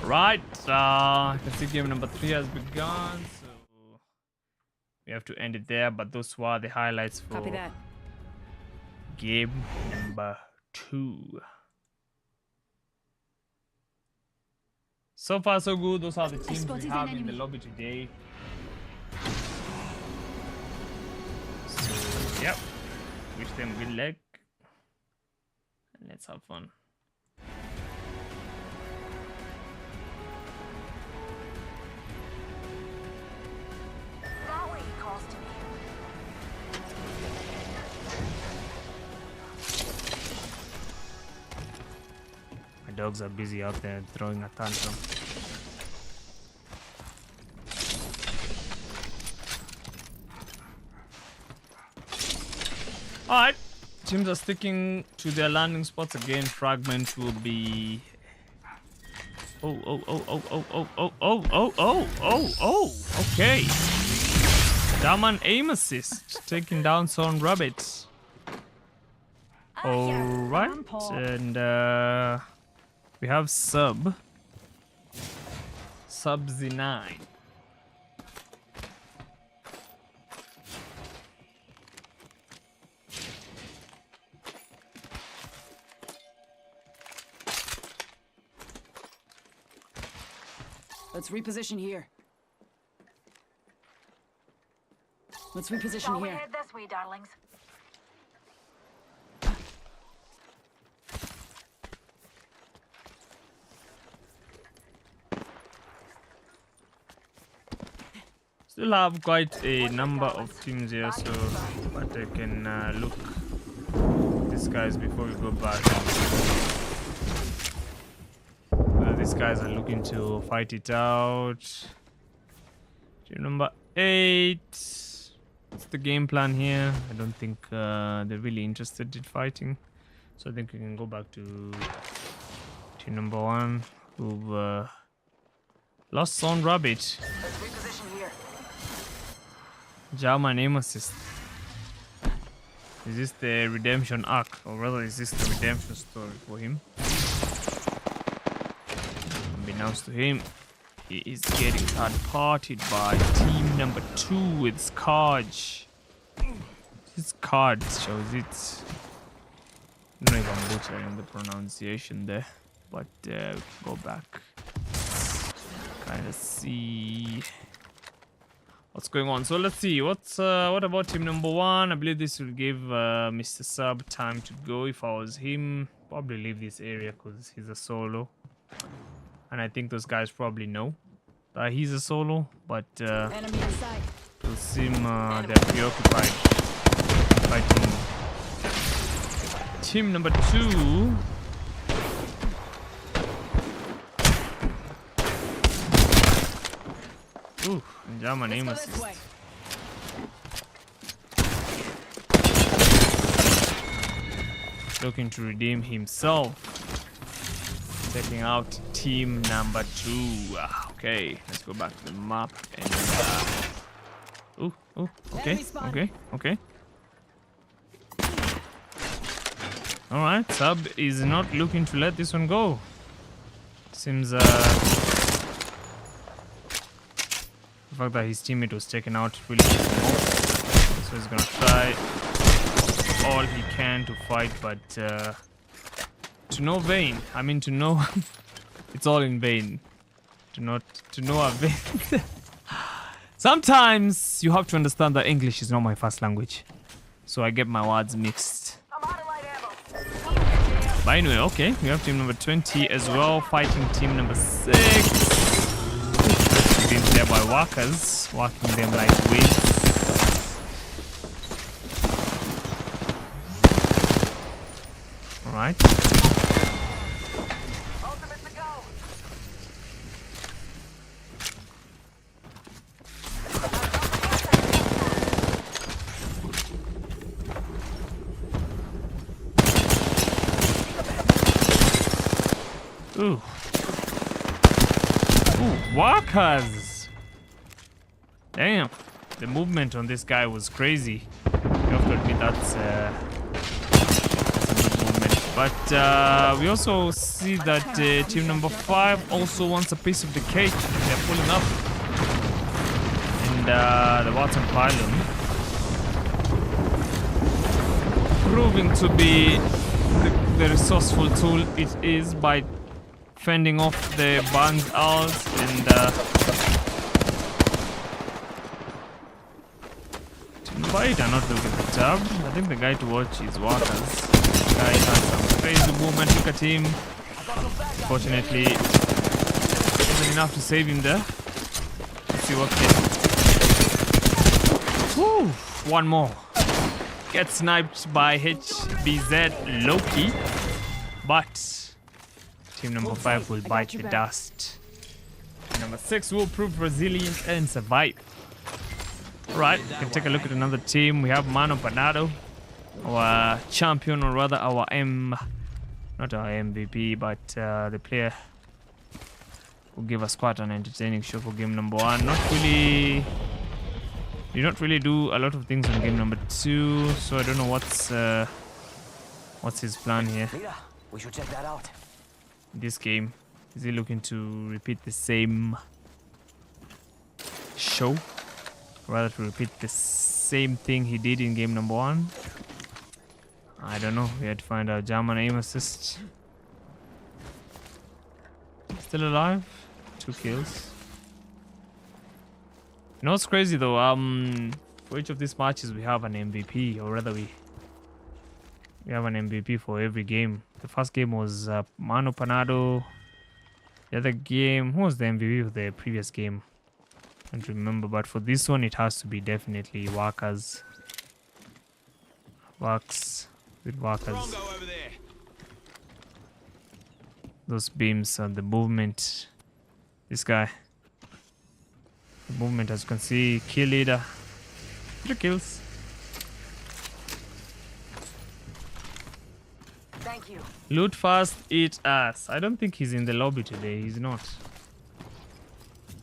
Right, I can see game number 3 has begun, so we have to end it there. But those were the highlights for Copy that. game number 2. So far, so good. Those are the teams we have in the lobby today. So, yep. Wish them good luck. And let's have fun. My dogs are busy out there throwing a tantrum. Alright, teams are sticking to their landing spots again. Fragment will be... okay. Daman aim assist, taking down some rabbits. Alright, and we have Sub Z9. Let's reposition here. Let's reposition Shall we here. head this way, darlings? Still have quite a number of teams here, so but I can look these guys before we go back. These guys are looking to fight it out. Team number 8. What's the game plan here? I don't think they're really interested in fighting, so I think we can go back to team number 1, who've lost on rabbit. Let's reposition here. German aim assist. Is this the redemption arc, or rather is this the redemption story for him? Unbeknownst to him, he is getting third-partied by team number 2 with Scarge. This card shows it. I don't know if I'm butchering the pronunciation there, but we can go back. Kind of see what's going on. So let's see. What about team number 1? I believe this will give Mr. Sub time to go. If I was him, probably leave this area because he's a solo. And I think those guys probably know that he's a solo, but Enemy in sight. it'll seem they're preoccupied fighting team number 2. Ooh, German aim Let's go assist. this way. Looking to redeem himself. Taking out team number 2. Okay, let's go back to the map and okay. Alright, Sub is not looking to let this one go. Seems the fact that his teammate was taken out really pissed him off. So he's gonna try all he can to fight, but to no vain. I mean, to no it's all in vain. To no avail. Sometimes you have to understand that English is not my first language, so I get my words mixed. I'm out of light ammo. But anyway, okay, we have team number 20 as well, fighting team number 6. Being there by workers, walking them like wigs. Alright. Ultimate to go. Ooh. Ooh, workers! Damn, the movement on this guy was crazy. You have to admit that's a good movement. But we also see that team number 5 also wants a piece of the cake. They're pulling up. And the Watson pylon proving to be the resourceful tool it is by fending off the burned owls and team number 8 are not looking for tab. I think the guy to watch is workers. The guy has some crazy movement. Look at him. Fortunately, wasn't enough to save him there. Let's see what can. Woo! One more. Gets sniped by HBZ Loki, but team number 5 will bite the dust. Team number 6 will prove resilient and survive. Right, we can take a look at another team. We have Mano Panado, our champion, or rather our not our MVP, but the player who gave us quite an entertaining show for game number 1. Did not really do a lot of things on game number 2, so I don't know what's his plan here. Mira, we should check that out. This game, is he looking to repeat the same show, rather to repeat the same thing he did in game number 1? I don't know. We had to find out. German aim assist, still alive, 2 kills. You know what's crazy though? For each of these matches we have an MVP, or rather we have an MVP for every game. The first game was Mano Panado. The other game, who was the MVP of the previous game? I don't remember, but for this one it has to be definitely Workers. Works with Workers. Rongo over there. Those beams and the movement. This guy. The movement, as you can see, kill leader. 3 kills. Thank you. Loot fast, eat ass. I don't think he's in the lobby today. He's not.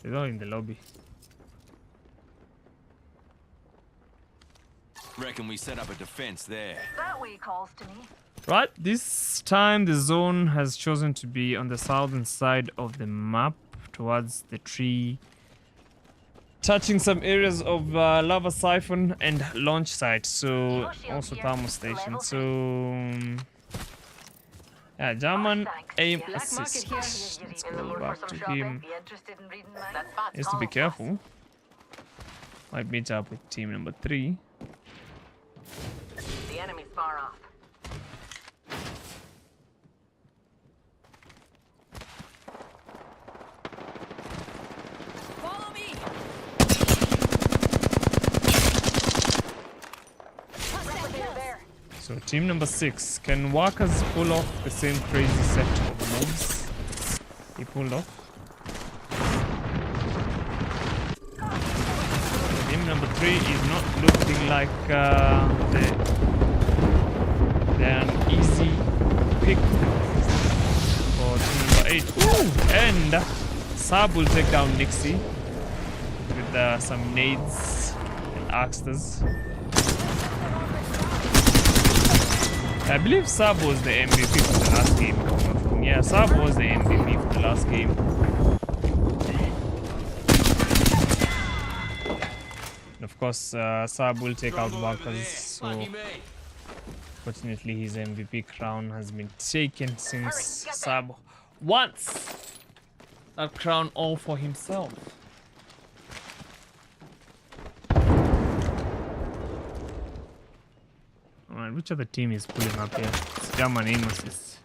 He's not in the lobby. Reckon we set up a defense there. That way calls to me. Right, this time the zone has chosen to be on the southern side of the map towards the tree, touching some areas of lava siphon and launch site, so also thermal station. So yeah, German aim assist. Let's go back to him. He has to be careful. Might meet up with team number 3. The enemy's far off. Follow me. There. So team number 6, can Workers pull off the same crazy set of moves he pulled off? Team number 3 is not looking like they're an easy pick for team number 8. Ooh, and Saab will take down Nixie with some nades and axes. I believe Saab was the MVP for the last game. Yeah, Saab was the MVP for the last game. And of course, Saab will take out Workers, so fortunately his MVP crown has been taken since Saab wants that crown all for himself. Alright, which other team is pulling up here? It's German aim assist.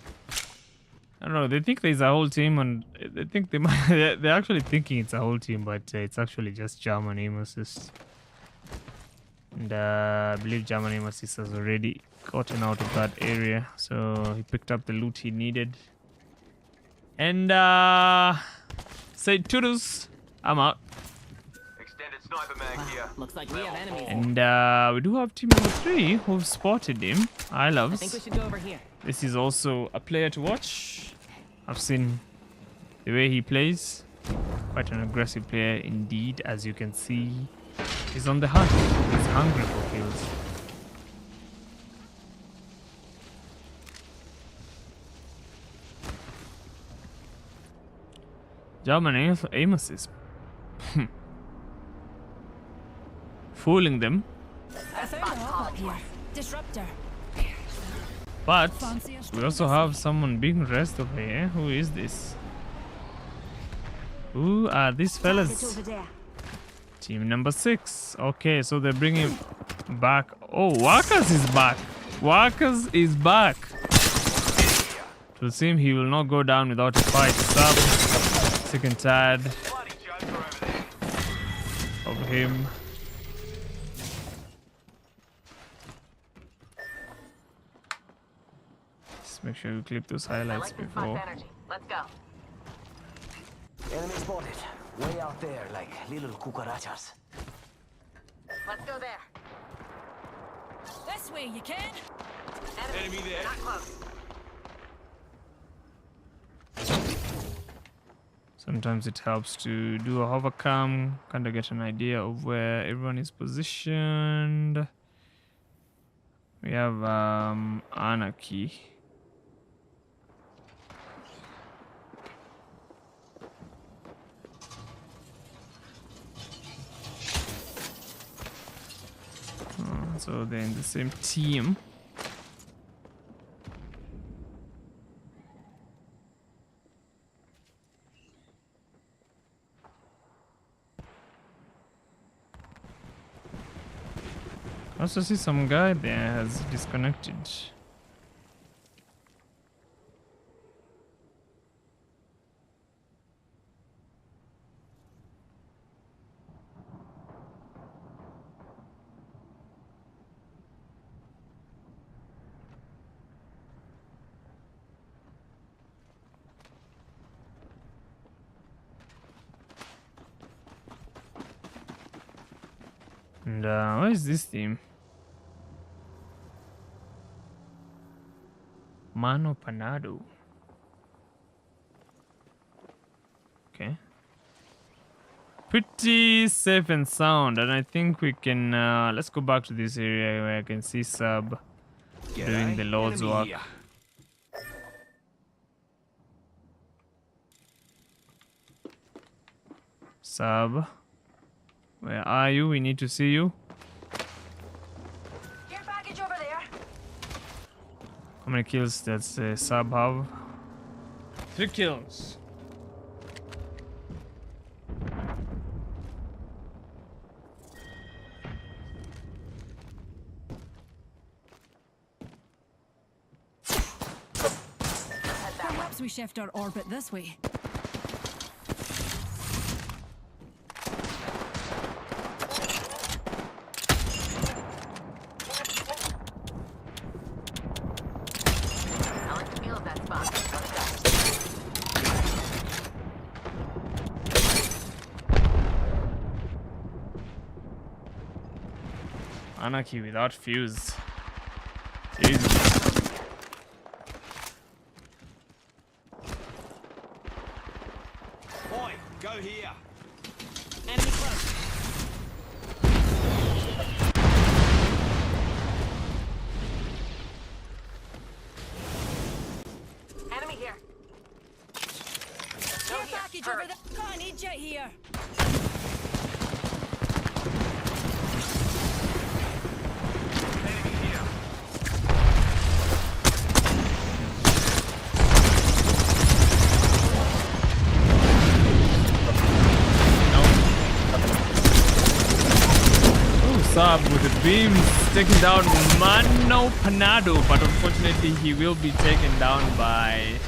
I don't know, they think there's a whole team and they think they might, they're actually thinking it's a whole team, but it's actually just German aim assist. And I believe German aim assist has already gotten out of that area, so he picked up the loot he needed. And say toodles, I'm out. Extended sniper mag here. Looks like we have enemies. And we do have team number 3 who've spotted him. I I think we loves. should go over here. This is also a player to watch. I've seen the way he plays. Quite an aggressive player indeed, as you can see. He's on the hunt. He's hungry for kills. German aim assist. Fooling them. I found a hop up here. Disruptor. But Fancy a we also have someone being rest over here. Who is this? Who are these fellas? Team number 6. Okay, so they're bringing back. Oh, Workers is back. Workers is back. It will seem he will not go down without a fight. Stop. Sick and tired Bloody Joker over there. of him. Just make sure you clip those highlights before. energy. Let's go. Enemy spotted. Way out there, like little cucarachas. Let's go there. This way, you can. Enemy there. Not close. Sometimes it helps to do a hover cam, kind of get an idea of where everyone is positioned. We have Anarchy. So they're in the same team. I also see some guy there has disconnected. And where is this team? Mano Panado. Okay. Pretty safe and sound, and I think we can let's go back to this area where I can see Sub doing the Lord's work. Here. Sub, where are you? We need to see you. Care package over there. How many kills does Sub have? 3 kills. Perhaps we shift our orbit this way. I like the feel of that spot. Let's go. Anarchy without fuse. Jesus. Boy, go here. Enemy close. Enemy here. Care package over there. Got an jet here. Enemy here. Oh, Sub with the beams taking down Mano Panado, but unfortunately he will be taken down by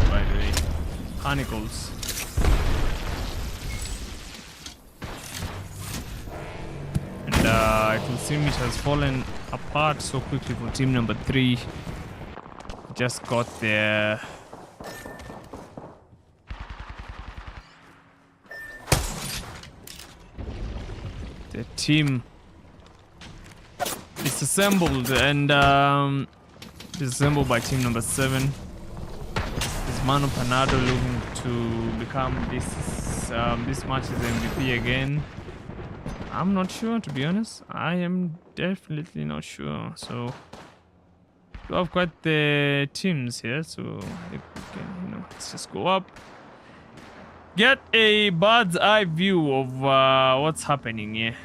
by the Chronicles. And it will seem it has fallen apart so quickly for team number 3. Just got there. The team disassembled and disassembled by team number 7. Is Mano Panado looking to become this match's MVP again? I'm not sure, to be honest. I am definitely not sure. So we have quite the teams here, so we can, let's just go up. Get a bird's eye view of what's happening here.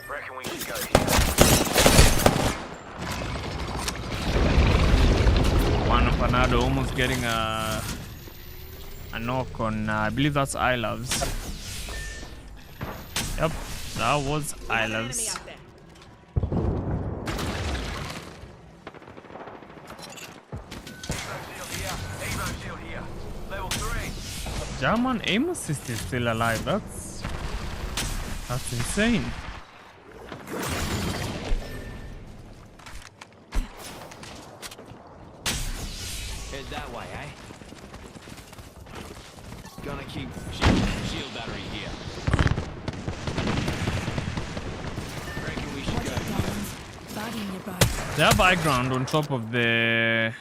Reckon we should go here. Mano Panado almost getting a knock on, I believe that's I Loves. Yep, that was I Loves. Shield here. Evo shield here. Level 3. German aim assist is still alive. That's insane. Head that way, eh? Gonna keep shield battery here. Reckon we should Watch go it, here. darlings. Body in your bag. They have high ground on top of the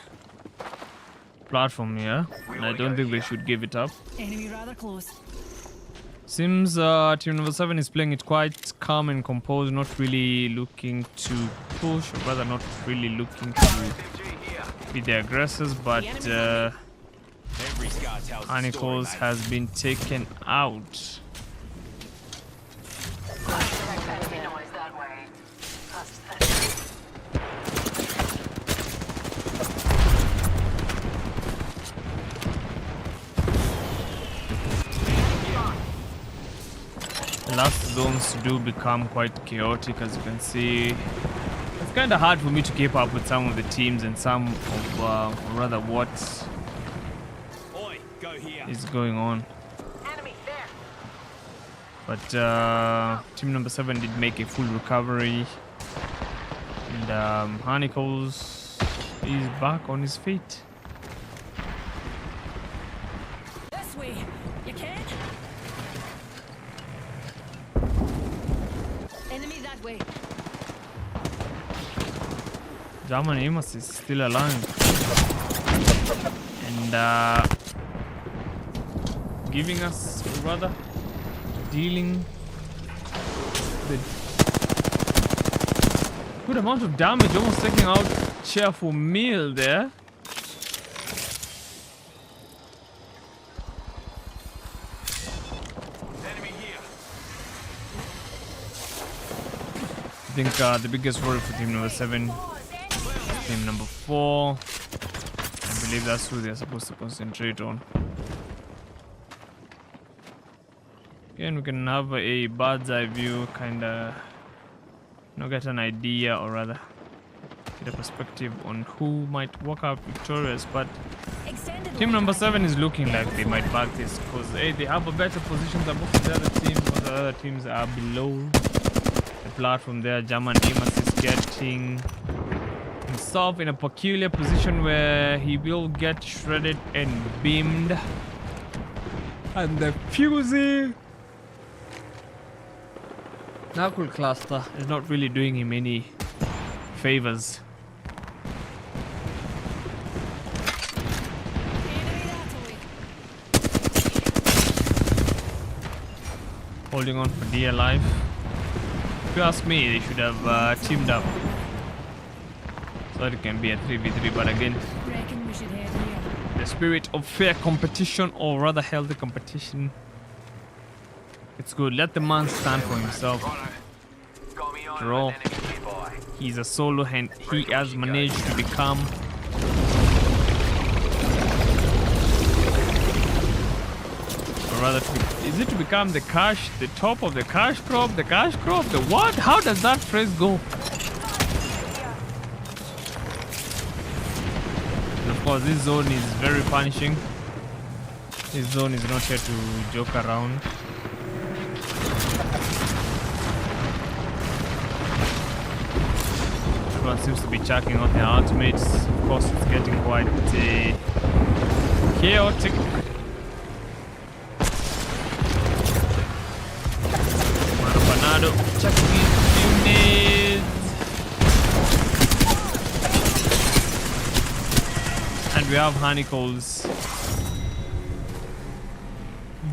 platform here, and I don't think they should give it up. Enemy rather close. Seems team number 7 is playing it quite calm and composed, not really looking to push, or rather not really looking to SMG here. be the aggressors, but Every scar tells a story, Chronicles mate. has been taken out. The last zones do become quite chaotic, as you can see. It's kind of hard for me to keep up with some of the teams and some of, or rather, what Oi, go here. is going on. Enemy there. But team number 7 did make a full recovery. And Honeycombs is back on his feet. This way. You can? Enemy that way. German Amos is still alive. And giving us, or rather, dealing the good amount of damage, almost taking out Cheerful Meal there. Enemy here. I think the biggest worry for team number 7 is team number 4. I believe that's who they're supposed to concentrate on. Again, we can have a bird's eye view, kinda get an idea, or rather get a perspective on who might walk out victorious. But Extended team number range. 7 is looking like they might back this, because they have a better position than most of the other teams, but the other teams are below the platform there. German Amos is getting himself in a peculiar position where he will get shredded and beamed. And the fusee knuckle cluster is not really doing him any favors. Enemy that way. Holding on for dear life. If you ask me, they should have teamed up so it can be a 3v3, but again, Reckon we should head here. the spirit of fair competition, or rather healthy competition, it's good. Let the man stand for himself. Got me on Draw. an enemy nearby. He's a solo and he has managed to become or rather is it to become the top of the cash crop, the what? How does that phrase go? And of course this zone is very punishing. This zone is not here to joke around. Everyone seems to be chucking out their ultimates. Of course, it's getting quite chaotic. Mano chucking in a few nades. And we have Honeycombs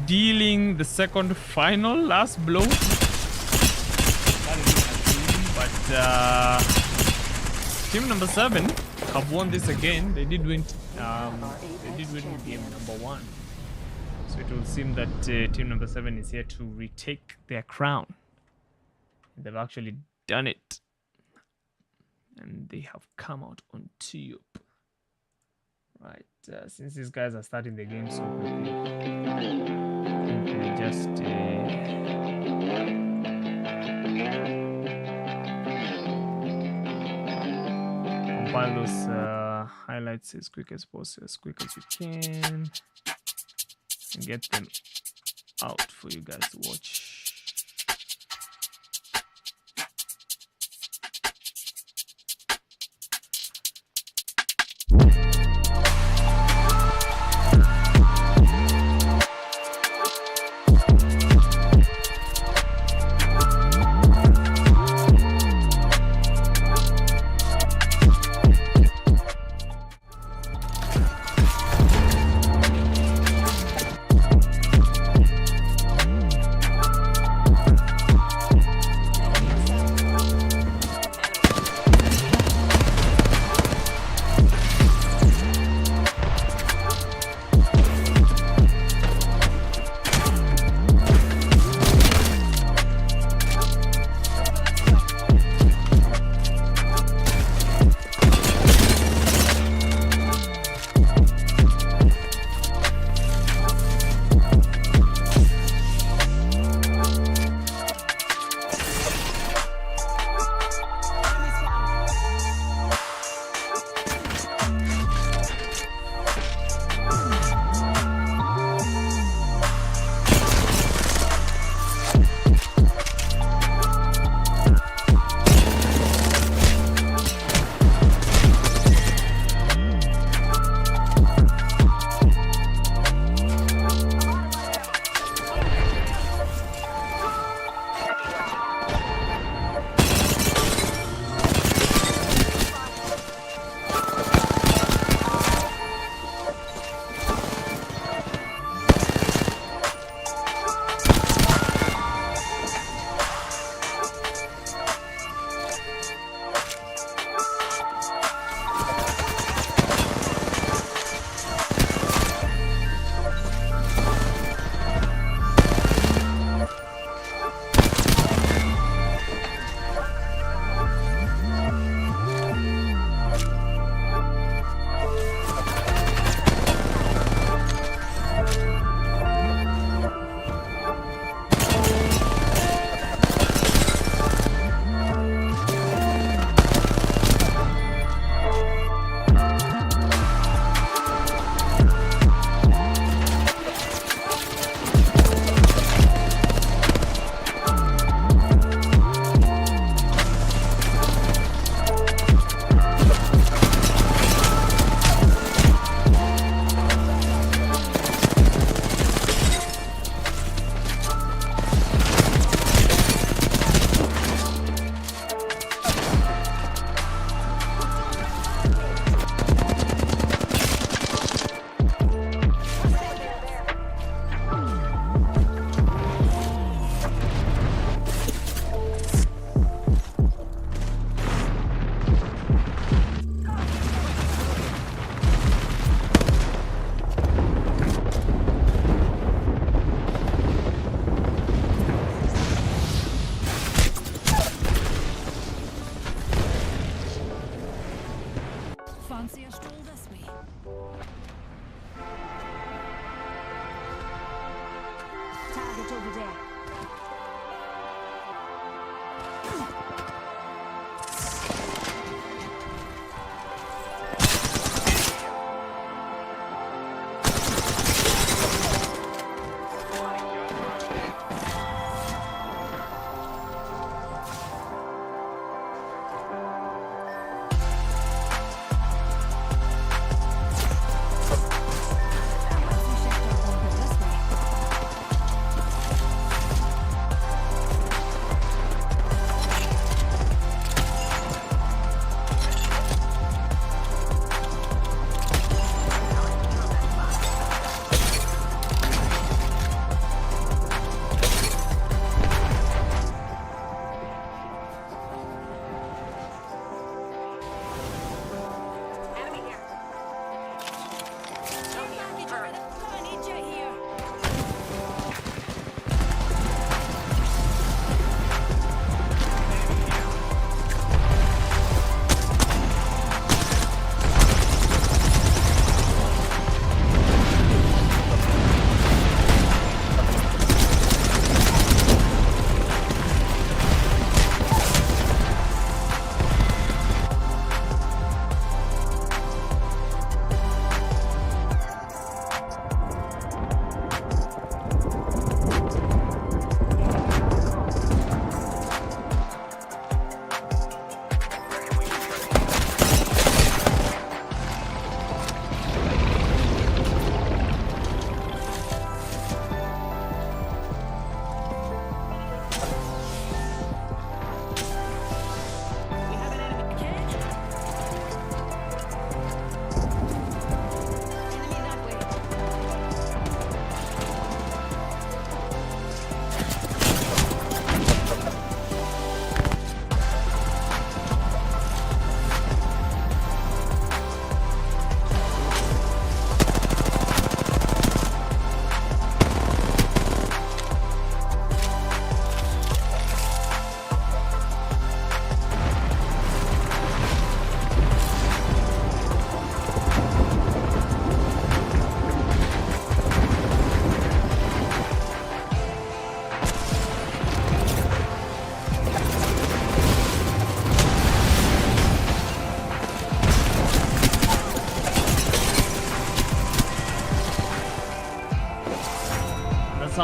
dealing the second final last blow. But team number 7 have won this again. They did win. Game number 1. So it will seem that team number 7 is here to retake their crown. They've actually done it, and they have come out on top. Right. Since these guys are starting the game so quickly, I think we just. Compile those highlights as quick as possible, as quick as you can, and get them out for you guys to watch.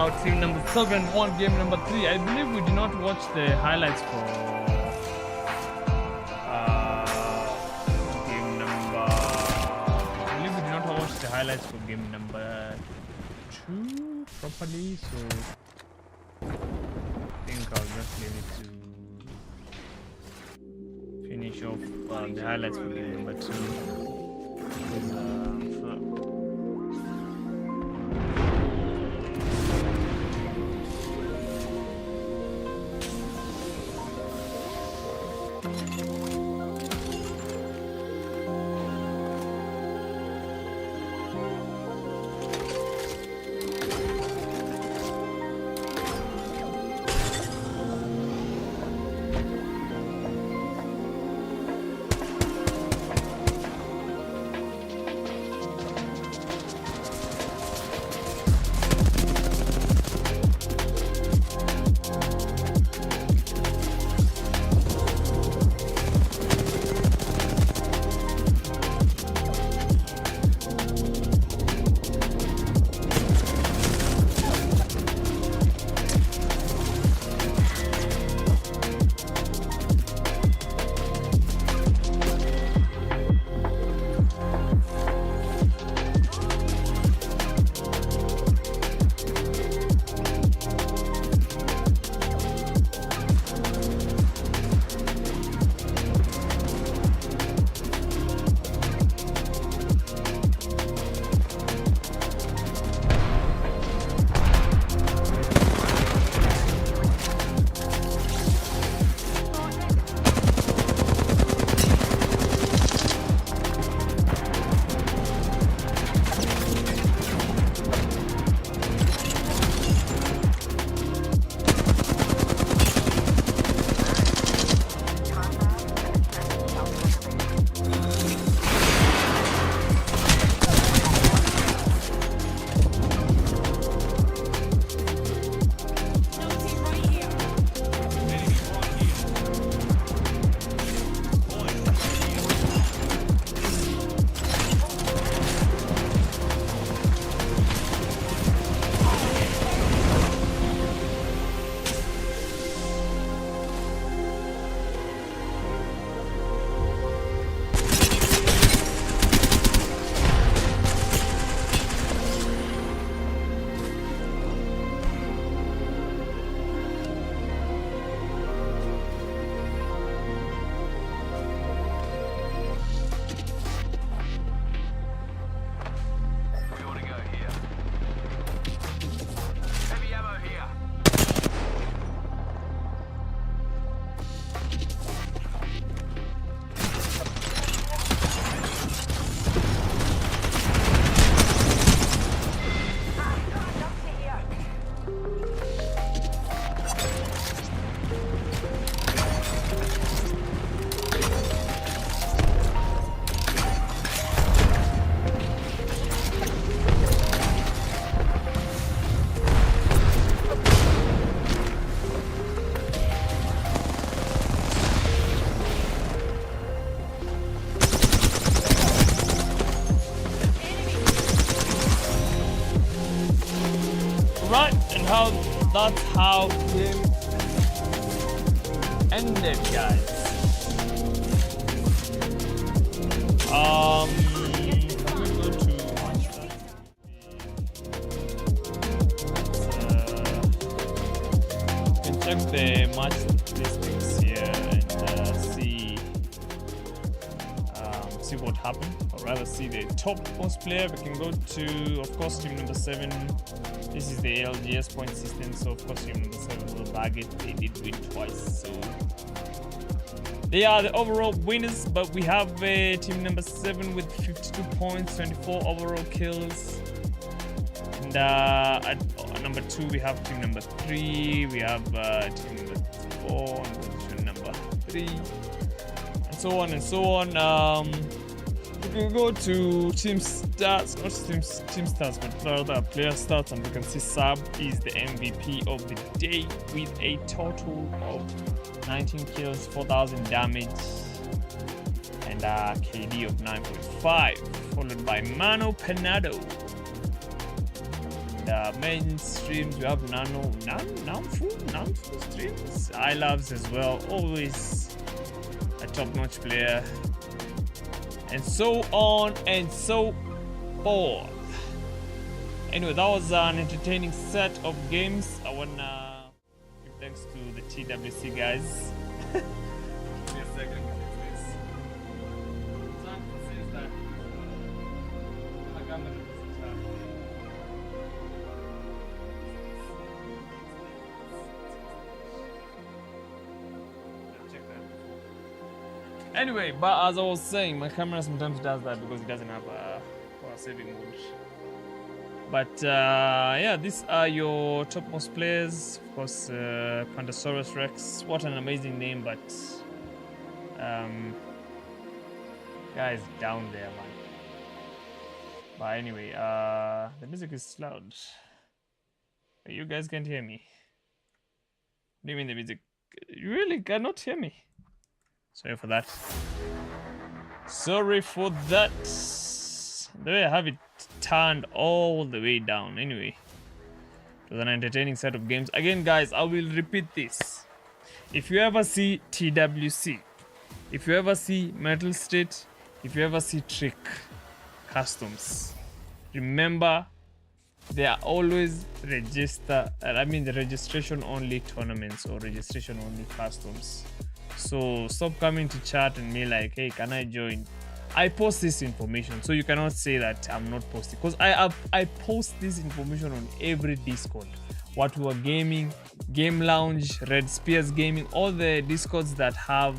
now team number 7 won game number 3. I believe we did not watch the highlights for game number. I believe we did not watch the highlights for game number 2 properly, so I think I'll just leave it to finish off the highlights for game number 2. That's how game ended, guys. We go to you can check the match statistics here and see what happened, or rather see the top most player. We can go to, of course, team number 7. This is the LGS point system, so of course team number 7 will bag it. They did win twice, so they are the overall winners. But we have team number 7 with 52 points, 24 overall kills. And at number 2 we have team number 3. We have team number 4 and position number 3, and so on and so on. We can go to team stats, not team stats, but rather player stats, and we can see Sab is the MVP of the day with a total of 19 kills, 4,000 damage, and a KD of 9.5, followed by Mano Penado And main streams, we have Namfu streams. I loves as well. Always a top-notch player. And so on and so forth. Anyway, that was an entertaining set of games. I wanna give thanks to the TWC guys. Give me a second. Anyway, but as I was saying, my camera sometimes does that because it doesn't have a power saving mode. But yeah, these are your topmost players. Of course, Pandasaurus Rex. What an amazing name, but guys down there, man. But anyway, the music is loud. You guys can't hear me. What do you mean the music? You really cannot hear me? Sorry for that. Sorry for that. The way I have it turned all the way down. Anyway, it was an entertaining set of games. Again, guys, I will repeat this. If you ever see TWC, if you ever see Metal State, if you ever see Trick Customs, remember they are always the registration only tournaments or registration only customs. So stop coming to chat and me like, hey, can I join? I post this information, so you cannot say that I'm not posting, because I post this information on every Discord. What We Were Gaming, Game Lounge, Red Spears Gaming, all the Discords that have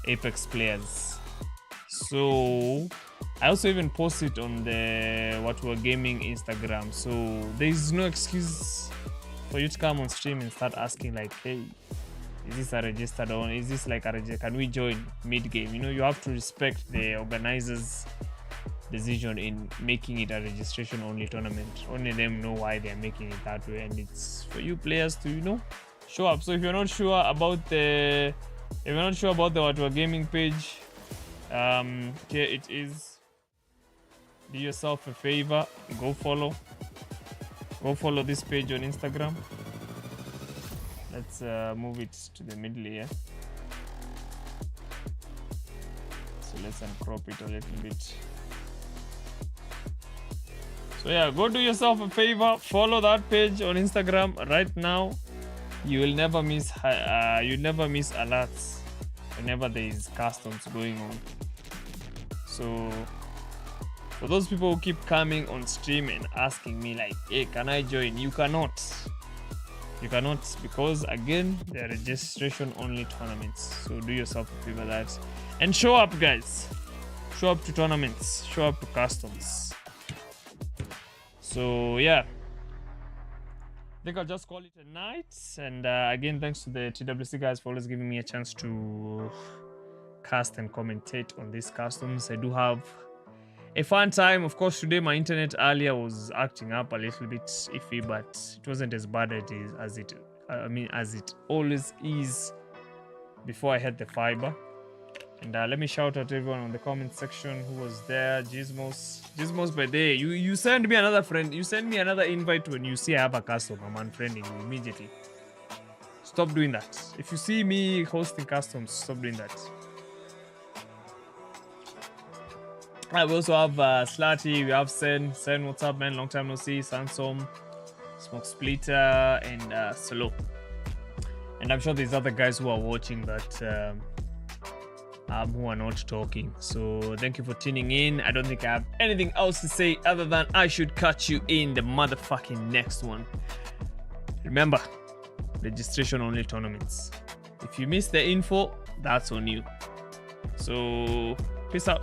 Apex players. So I also even post it on the What We Were Gaming Instagram. So there is no excuse for you to come on stream and start asking like, hey, is this a registered one? Is this like a registered? Can we join mid-game? You know, you have to respect the organizers' decision in making it a registration only tournament. Only them know why they're making it that way, and it's for you players to, you know, show up. So if you're not sure about the What We're Gaming page, here it is. Do yourself a favor, go follow this page on Instagram. Let's move it to the middle here. So let's uncrop it a little bit. So yeah, go do yourself a favor, follow that page on Instagram right now. You will never miss alerts whenever there is customs going on. So for those people who keep coming on stream and asking me like, hey, can I join? You cannot, because again, they're registration only tournaments. So do yourself a favor that and show up, guys. Show up to tournaments, show up to customs. So yeah, I think I'll just call it a night. And again, thanks to the TWC guys for always giving me a chance to cast and commentate on these customs. I do have a fun time. Of course, today my internet earlier was acting up a little bit iffy, but it wasn't as bad as it always is before I had the fiber. And let me shout out to everyone on the comment section who was there. Gizmos, by the way, you send me another friend. You send me another invite when you see I have a custom. I'm unfriending you immediately. Stop doing that. If you see me hosting customs, stop doing that. We also have Slati, we have Sen, what's up, man? Long time no see. Sansom, Smoke Splitter, and Solo. And I'm sure there's other guys who are watching that who are not talking. So thank you for tuning in. I don't think I have anything else to say other than I should catch you in the motherfucking next one. Remember, registration only tournaments. If you miss the info, that's on you. So peace out.